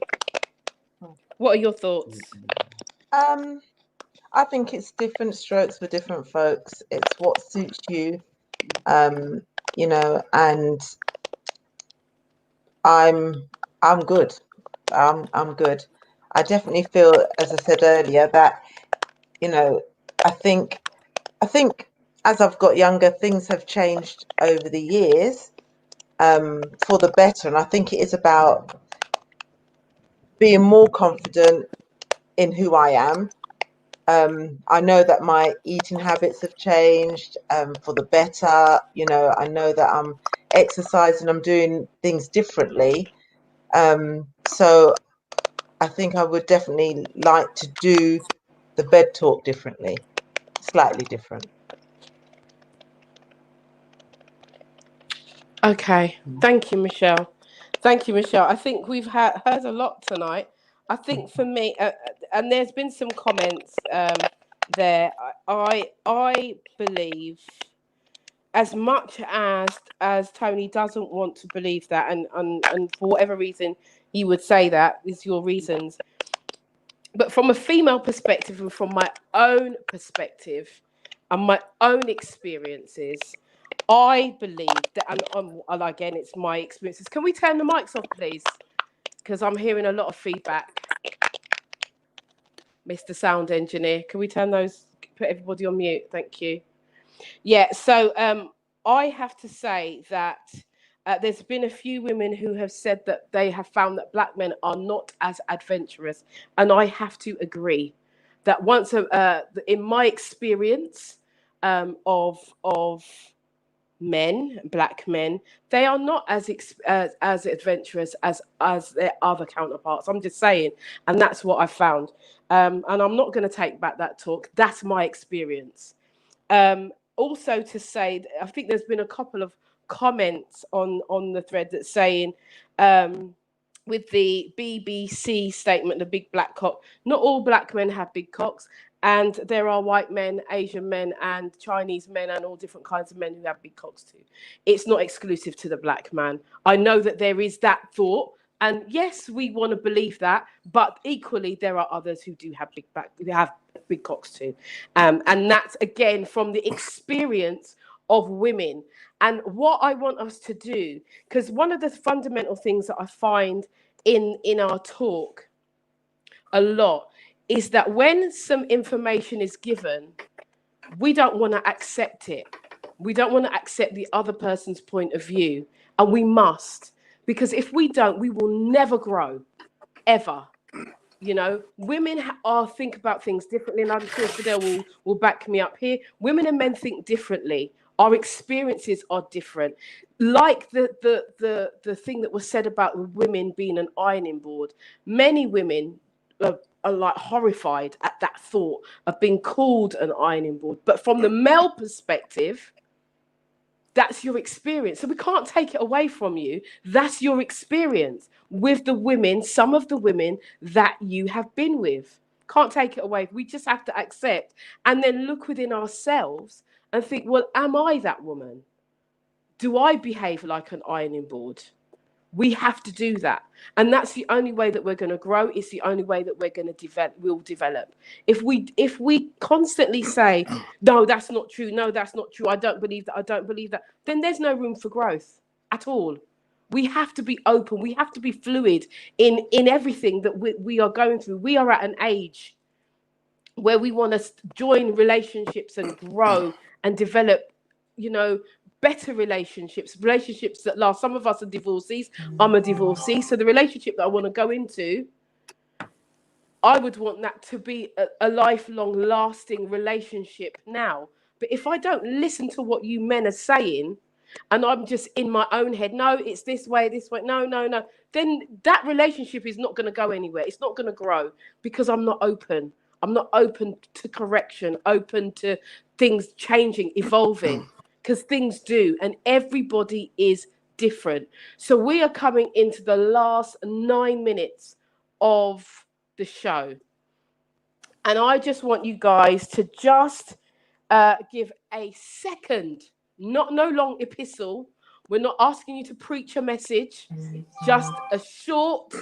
What are your thoughts? I think it's different strokes for different folks. It's what suits you, you know, and I'm good. I'm good. I definitely feel, as I said earlier, that, you know, I think as I've got younger, things have changed over the years for the better, and I think it is about being more confident in who I am. I know that my eating habits have changed for the better. You know, I know that I'm exercising, I'm doing things differently. So I think I would definitely like to do the bed talk differently, slightly different. Okay, thank you, Michele. Thank you, Michele. I think we've heard a lot tonight. I think for me, and there's been some comments there. I believe, as much as Tony doesn't want to believe that, and for whatever reason you would say that is your reasons, but from a female perspective and from my own perspective and my own experiences, I believe that, and again, it's my experiences. Can we turn the mics off, please? Because I'm hearing a lot of feedback. Mr. Sound Engineer, can we turn those, put everybody on mute? Thank you. Yeah, so I have to say that there's been a few women who have said that they have found that black men are not as adventurous. And I have to agree that once, in my experience of men, black men, they are not as adventurous as their other counterparts. I'm just saying, and that's what I found. And I'm not going to take back that talk. That's my experience. Also to say, I think there's been a couple of comments on the thread that's saying, with the BBC statement, the big black cock, not all black men have big cocks. And there are white men, Asian men, and Chinese men, and all different kinds of men who have big cocks too. It's not exclusive to the black man. I know that there is that thought, and yes, we want to believe that, but equally there are others who do have big cocks too, and that's again from the experience of women. And what I want us to do, because one of the fundamental things that I find in our talk a lot is that when some information is given, we don't want to accept it. We don't want to accept the other person's point of view. And we must. Because if we don't, we will never grow. Ever. You know, women think about things differently. And I'm sure Fidel will back me up here. Women and men think differently. Our experiences are different. Like the thing that was said about women being an ironing board. Many women are like horrified at that thought of being called an ironing board. But from the male perspective, that's your experience. So we can't take it away from you. That's your experience with the women, some of the women that you have been with. Can't take it away. We just have to accept and then look within ourselves and think, well, am I that woman? Do I behave like an ironing board? We have to do that. And that's the only way that we're going to grow. It's the only way that we're going to develop. If we constantly say, no, that's not true. No, that's not true. I don't believe that. I don't believe that. Then there's no room for growth at all. We have to be open. We have to be fluid in everything that we are going through. We are at an age where we want to join relationships and grow and develop, you know, better relationships that last. Some of us are divorcees. I'm a divorcee. So the relationship that I want to go into, I would want that to be a lifelong, lasting relationship now. But if I don't listen to what you men are saying, and I'm just in my own head, no, it's this way, no, then that relationship is not going to go anywhere. It's not going to grow because I'm not open. I'm not open to correction, open to things changing, evolving, because things do, and everybody is different. So we are coming into the last 9 minutes of the show. And I just want you guys to just give a second, no long epistle. We're not asking you to preach a message, just a short,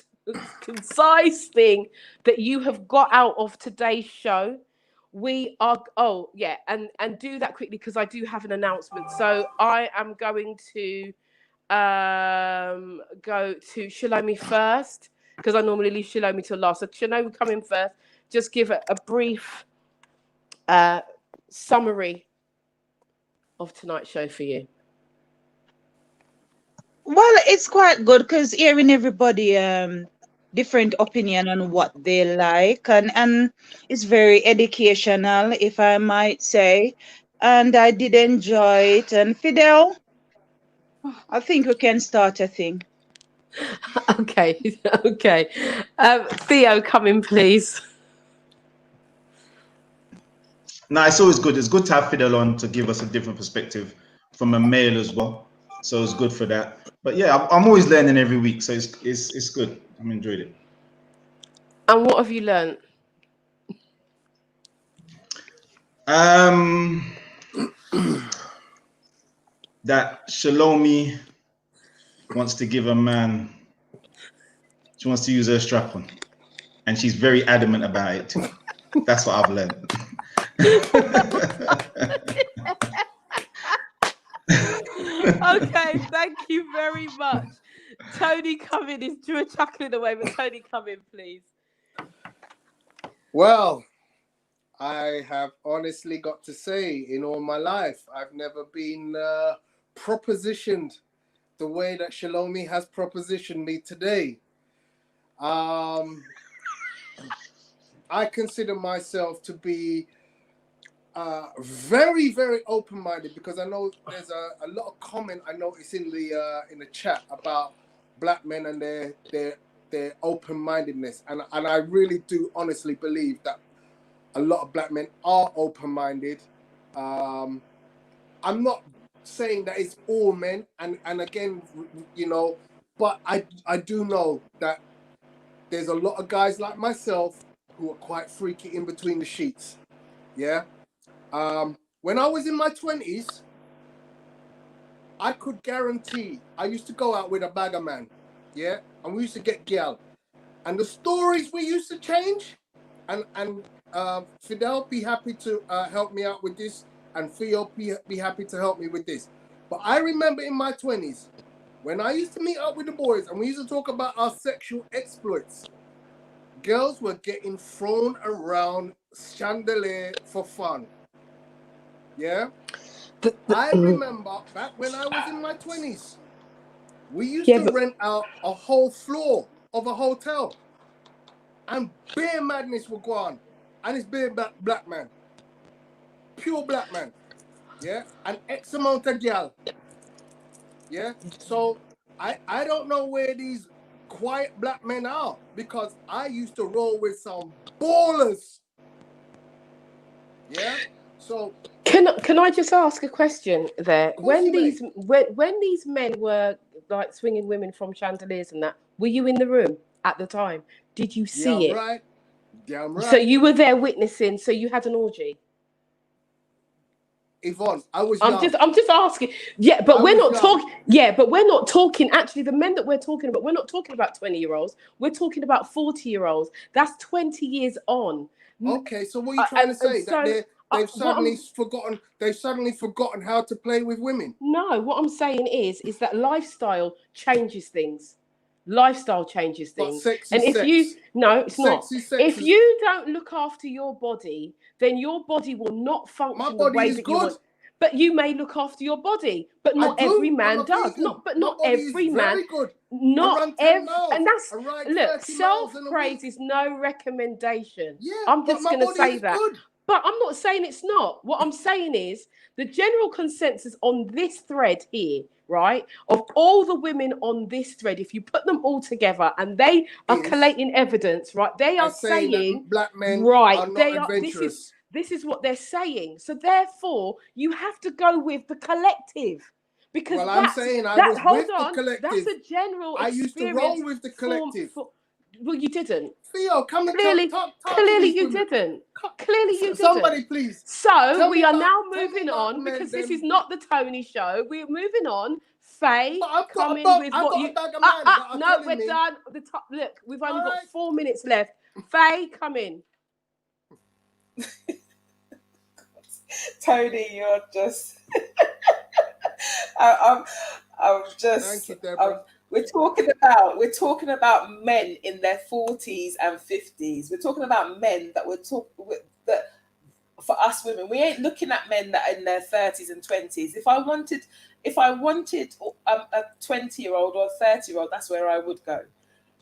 concise thing that you have got out of today's show. We are, and do that quickly because I do have an announcement. So I am going to go to Shalomi first, because I normally leave Shalomi till last. So Shalomi, come in first. Just give a brief summary of tonight's show for you. Well, it's quite good because hearing everybody different opinion on what they like, and it's very educational, if I might say. And I did enjoy it. And Fidel, I think we can start a thing. Okay. Theo, come in, please. No, it's always good. It's good to have Fidel on to give us a different perspective from a male as well. So it's good for that. But yeah, I'm always learning every week, so it's good. I'm enjoyed it. And what have you learned? That Shalomi wants to give a man. She wants to use her strap on, and she's very adamant about it too. That's what I've learned. Okay, thank you very much. Tony, come in. Is Drew chuckling away, but Tony, come in, please. Well, I have honestly got to say, in all my life, I've never been propositioned the way that Shalomi has propositioned me today. I consider myself to be very, very open-minded, because I know there's a lot of comment I notice in the chat about black men and their open-mindedness, and I really do honestly believe that a lot of black men are open-minded. I'm not saying that it's all men, and again, you know, but I do know that there's a lot of guys like myself who are quite freaky in between the sheets. Yeah. When I was in my 20s, I could guarantee I used to go out with a bagger man. Yeah. And we used to get gal. And the stories we used to change, and Fidel, be happy to help me out with this, and Theo, be happy to help me with this. But I remember in my 20s, when I used to meet up with the boys and we used to talk about our sexual exploits, girls were getting thrown around chandelier for fun. Yeah? I remember back when I was in my 20s, we used to rent out a whole floor of a hotel, and beer madness would go on. And it's beer black man. Pure black man. Yeah? And X amount of gal. Yeah? So I don't know where these quiet black men are, because I used to roll with some ballers. Yeah? So can I just ask a question there? When these men were like swinging women from chandeliers and that, were you in the room at the time? Did you see it? Right. Damn right. So you were there witnessing. So you had an orgy. Yvonne, I was young. I'm just asking. Yeah, but we're not talking. Yeah, but we're not talking. Actually, the men that we're talking about, we're not talking about 20-year-olds. We're talking about 40-year-olds. That's 20 years on. Okay, so what are you trying to say? That they've suddenly forgotten how to play with women? No, what I'm saying is that lifestyle changes things. Lifestyle changes things. But and if you it's not. If is... you don't look after your body, then your body will not function the way that you want. But you may look after your body, but I not do. every I'm man a does. vegan. Not My body is every man. very good. I Not run 10 every, miles. and that's I ride look. 30 miles in a Self-praise week. is no recommendation. Yeah, I'm but just my going to body say is that. good. But I'm not saying it's not. What I'm saying is the general consensus on this thread here, right, of all the women on this thread, if you put them all together and they are collating evidence, right, they are saying that black men right, are not they are, adventurous. this is what they're saying. So therefore, you have to go with the collective. Because well, I'm saying I was hold with on, the collective. that's a general I experience. used to roll with the collective. Well, you didn't. Theo, come and Clearly, talk clearly to you women. didn't. Clearly you didn't. Somebody, please. So we are about, now moving on because this is not the Tony show. We're moving on. Faye, come in with what you. No, we're done. Look, we've only got 4 minutes left. Faye, come in. Tony, you're just. I'm just. Thank you, Deborah. We're talking about men in their 40s and 50s. We're talking about men that that for us women, we ain't looking at men that are in their 30s and 20s. If I wanted a 20-year-old or a 30-year-old, that's where I would go.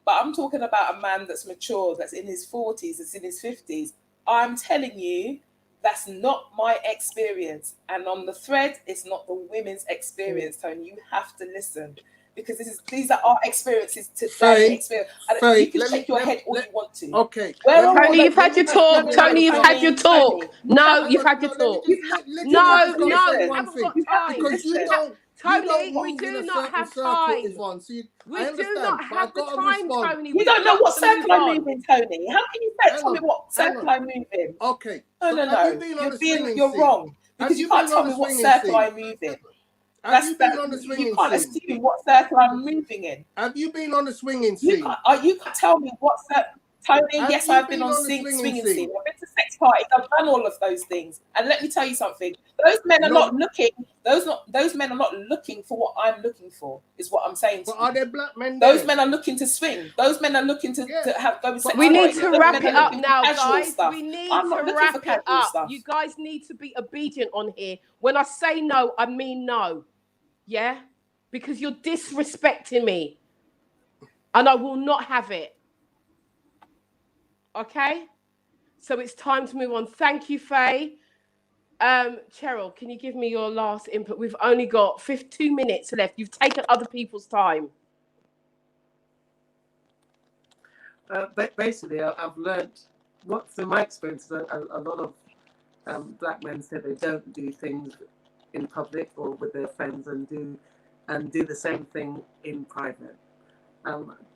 But I'm talking about a man that's mature, that's in his 40s, that's in his 50s. I'm telling you, that's not my experience. And on the thread, it's not the women's experience, Tony. You have to listen. Because these are our experiences today. You can shake your head all you want to. Okay. Tony, you've had your talk. Tony, you've had your talk. No, you've had your talk. No, I haven't got time. Tony, we do not have time. We do not have the time, Tony. You don't know what circle I'm moving, Tony. How can you tell me what circle I'm moving? Okay. No. You're wrong. Because you can't tell me what circle I'm moving. You can't assume what circle I'm moving in. Have you been on the swinging scene? You can't tell me what circle. Tony, yes, I've been on swinging scene. I've been to sex parties. I've done all of those things. And let me tell you something. Those men are not looking. Those men are not looking for what I'm looking for. Is what I'm saying. But are there black men? Those men are looking to swing. Those men are looking to have go with sex We need parties. to wrap it up now, guys. Stuff. We need I'm to not wrap for it up. Stuff. You guys need to be obedient on here. When I say no, I mean no. Yeah? Because you're disrespecting me. And I will not have it. Okay? So it's time to move on. Thank you, Faye. Cheryl, can you give me your last input? We've only got 2 minutes left. You've taken other people's time. Basically, I've learned through my experience, a lot of black men say they don't do things in public or with their friends and do the same thing in private.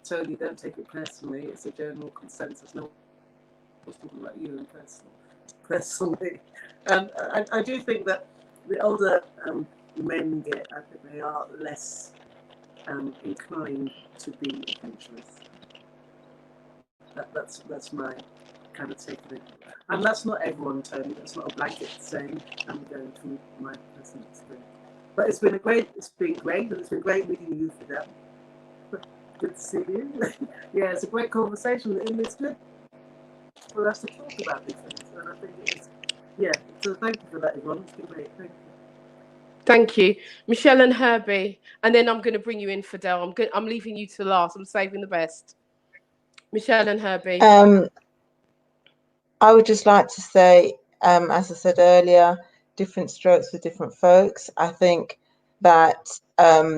Totally don't take it personally. It's a general consensus. No one's talking about you in personally. And I do think that the older men get, I think they are less inclined to be adventurous. That's my kind of take on it. And that's not everyone, Tony. That's not a blanket saying. I'm going through my personal experience. But it's been great, and it's been great meeting you, Fidel. Good to see you. Yeah, it's a great conversation, and it's good for us to talk about these things. And I think it's, so thank you for that, Yvonne. It's been great. Thank you. Thank you. Michelle and Herbie. And then I'm going to bring you in, Fidel. I'm leaving you to last. I'm saving the best. Michelle and Herbie. I would just like to say, as I said earlier, different strokes for different folks. I think that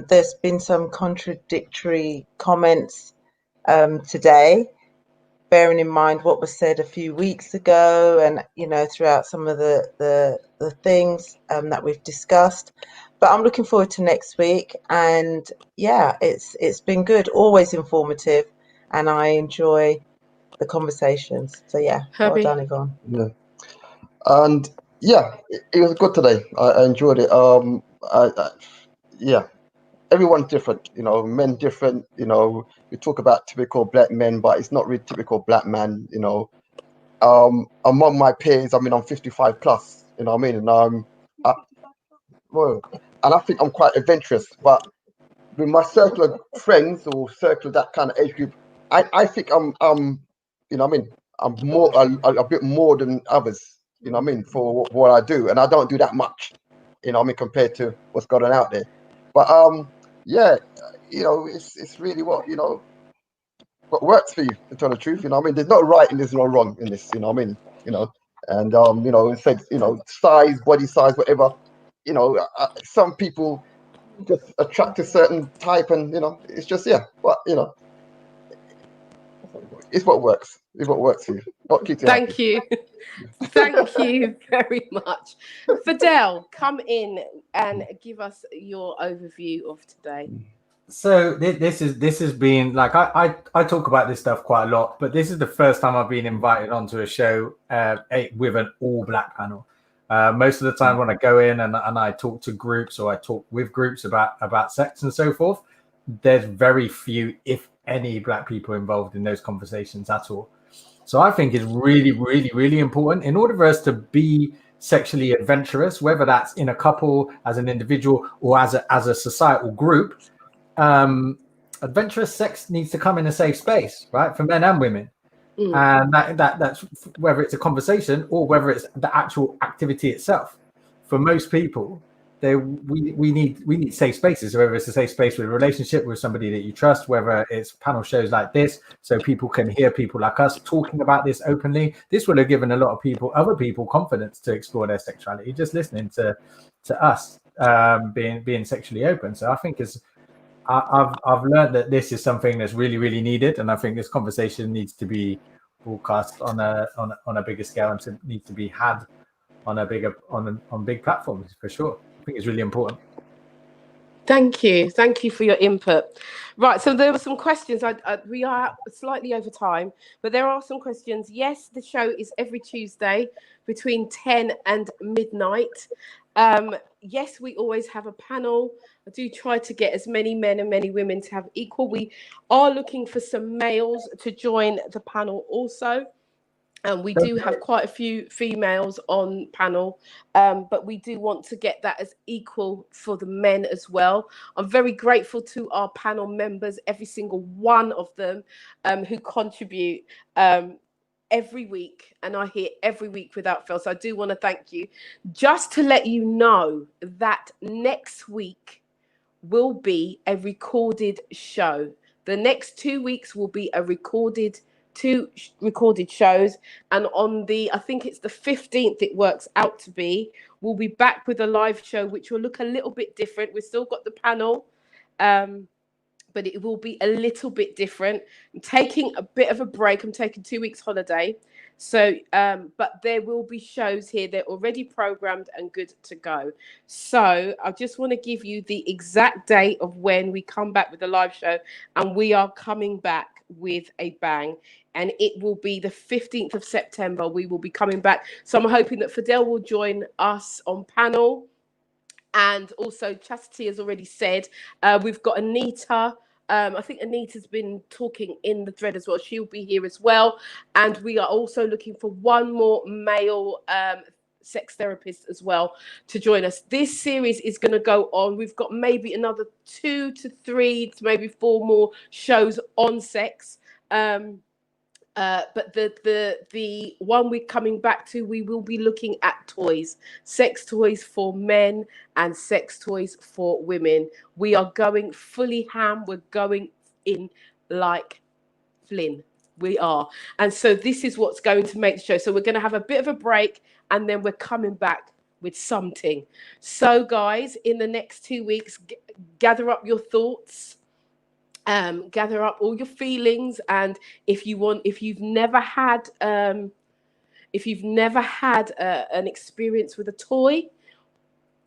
there's been some contradictory comments today, bearing in mind what was said a few weeks ago and, throughout some of the things that we've discussed. But I'm looking forward to next week. And yeah, it's been good, always informative. And I enjoy the conversations. So yeah, Herbie. Well done, Yvonne. Yeah. And yeah, it was good today. I enjoyed it. Yeah, everyone's different, men different, we talk about typical black men, but it's not really typical black man, among my peers, I'm 55 plus, you know what I mean? And and I think I'm quite adventurous, but with my circle of friends or circle of that kind of age group, I think I'm I'm more a bit more than others, for what I do, and I don't do that much. you know what I mean, compared to what's going on out there. But yeah, you know, it's really what, you know, what works for you, to tell the truth. You know what I mean, there's no right and there's no wrong in this, you know what I mean, you know. And you know, it said, you know, size, body size, whatever, you know, some people just attract a certain type, and you know, it's just, yeah, but you know, it's what works. It's what works for you. What keeps you happy. Thank you. Thank you very much. Fidel, come in and give us your overview of today. So this has been like, I talk about this stuff quite a lot, but this is the first time I've been invited onto a show with an all black panel. Most of the time when I go in and I talk to groups, or I talk with groups about sex and so forth, there's very few, if any, black people involved in those conversations at all. So I think it's really, really, really important in order for us to be sexually adventurous, whether that's in a couple, as an individual, or as a societal group. Adventurous sex needs to come in a safe space, right, for men and women. And that's whether it's a conversation or whether it's the actual activity itself. For most people, we need safe spaces. So whether it's a safe space with a relationship with somebody that you trust, whether it's panel shows like this, so people can hear people like us talking about this openly. This will have given a lot of other people confidence to explore their sexuality, just listening to us being sexually open. So I think I've learned that this is something that's really, really needed, and I think this conversation needs to be broadcast on a bigger scale, and needs to be had on big platforms for sure. I think it's really important. Thank you for your input. Right, so there were some questions. We are slightly over time, but there are some questions. Yes, the show is every Tuesday between 10 and midnight. Yes, we always have a panel. I do try to get as many men and many women to have equal. We are looking for some males to join the panel also. And we do have quite a few females on panel, but we do want to get that as equal for the men as well. I'm very grateful to our panel members, every single one of them who contribute every week, and I hear every week without fail. So I do want to thank you. Just to let you know that next week will be a recorded show. The next 2 weeks will be two recorded shows, and on I think it's the 15th, it works out to be, we'll be back with a live show which will look a little bit different. We've still got the panel, but it will be a little bit different. I'm taking a bit of a break. I'm taking 2 weeks holiday. So, but there will be shows here. They're already programmed and good to go. So I just want to give you the exact date of when we come back with the live show, and we are coming back with a bang. And it will be the 15th of September. We will be coming back. So I'm hoping that Fidel will join us on panel. And also Chastity has already said, we've got Anita. I think Anita's been talking in the thread as well. She'll be here as well. And we are also looking for one more male sex therapist as well to join us. This series is going to go on. We've got maybe another 2 to 3 to maybe 4 more shows on sex. But the one we're coming back to, we will be looking at toys, sex toys for men and sex toys for women. We are going fully ham. We're going in like Flynn. We are. And so this is what's going to make the show. So we're going to have a bit of a break, and then we're coming back with something. So guys, in the next 2 weeks, gather up your thoughts. Gather up all your feelings, and if you've never had an experience with a toy,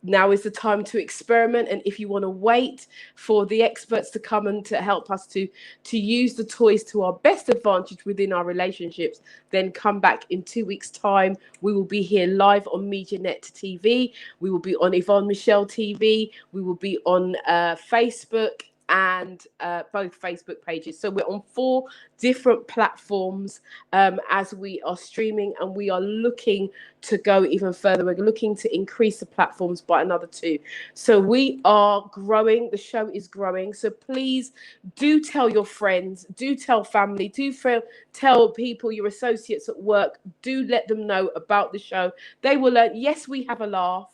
now is the time to experiment. And if you want to wait for the experts to come and to help us to use the toys to our best advantage within our relationships, then come back in 2 weeks' time. We will be here live on MediaNet TV. We will be on Yvonne Michele TV. We will be on Facebook, and both Facebook pages. So we're on 4 different platforms as we are streaming, and we are looking to go even further. We're looking to increase the platforms by another 2. So we are growing. The show is growing. So please do tell your friends, do tell family, tell people, your associates at work. Do let them know about the show. They will learn. Yes, we have a laugh.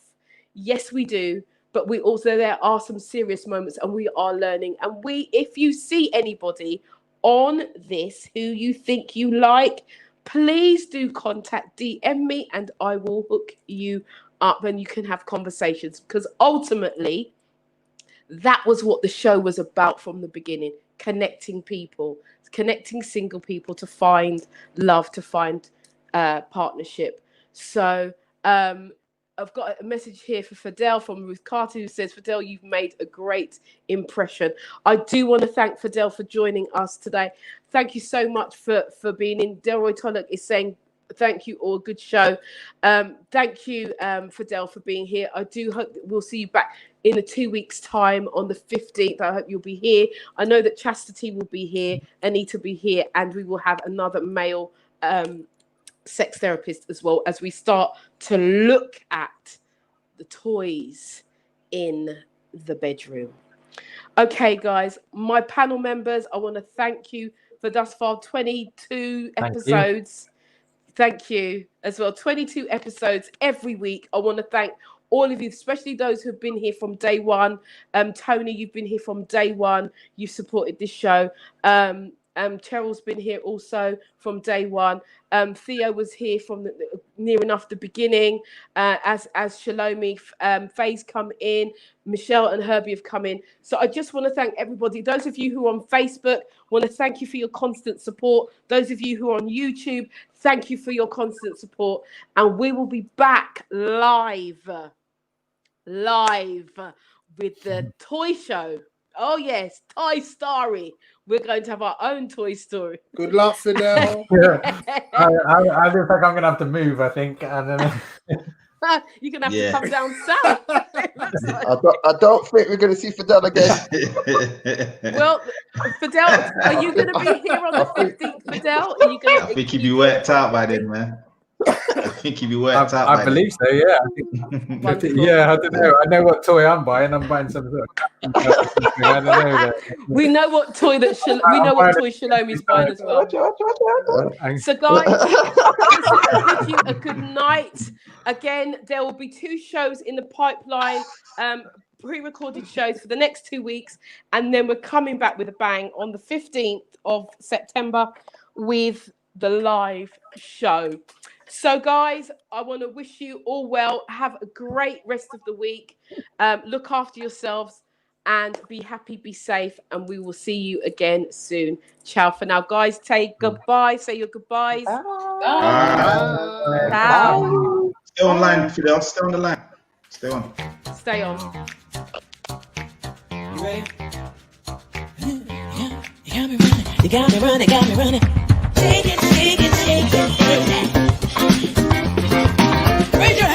Yes, we do. But we also, there are some serious moments, and we are learning. And if you see anybody on this who you think you like, please do DM me, and I will hook you up, and you can have conversations, because ultimately that was what the show was about from the beginning: connecting people, connecting single people to find love, to find partnership. So I've got a message here for Fidel from Ruth Carter, who says, Fidel, you've made a great impression. I do want to thank Fidel for joining us today. Thank you so much for being in. Delroy Tollock is saying, thank you, all, good show. Thank you, Fidel, for being here. I do hope that we'll see you back in 2 weeks' time on the 15th. I hope you'll be here. I know that Chastity will be here, Anita will be here, and we will have another male sex therapist as well, as we start to look at the toys in the bedroom. Okay, guys, my panel members, I want to thank you for thus far 22 episodes. Thank you as well. 22 episodes every week. I want to thank all of you, especially those who have been here from day one. Tony, you've been here from day one. You've supported this show. Cheryl's been here also from day one. Theo was here from near enough the beginning. As Shalomi, Faye's come in. Michelle and Herbie have come in. So I just want to thank everybody. Those of you who are on Facebook, want to thank you for your constant support. Those of you who are on YouTube, thank you for your constant support. And we will be back live with the toy show. Oh yes, Toy Story. We're going to have our own Toy Story. Good luck, Fidel. I look like I'm gonna have to move, I think. I don't know. You're gonna have to come down south. I don't think we're gonna see Fidel again. Well, Fidel, are you gonna be here on the 15th, Fidel? Are you gonna? I think he'd be worked out by then, man. I think he'd be worked out. I believe so. Yeah. Yeah. I don't know. I know what toy I'm buying. I'm buying some sort of. I don't know. We know what toy that we know what toy Shalomi's buying as well. So, guys, I bid you a good night. Again, there will be 2 shows in the pipeline. Pre-recorded shows for the next 2 weeks, and then we're coming back with a bang on the 15th of September with the live show. So, guys, I want to wish you all well. Have a great rest of the week. Look after yourselves and be happy, be safe, and we will see you again soon. Ciao for now, guys. Say goodbye. Say your goodbyes. Bye. Bye. Stay online, Fidel. Stay on the line. Stay on. Stay on. You ready? You got me running. You got me running. Got me running. Shake it, shake it, shake it, shake it. Raise your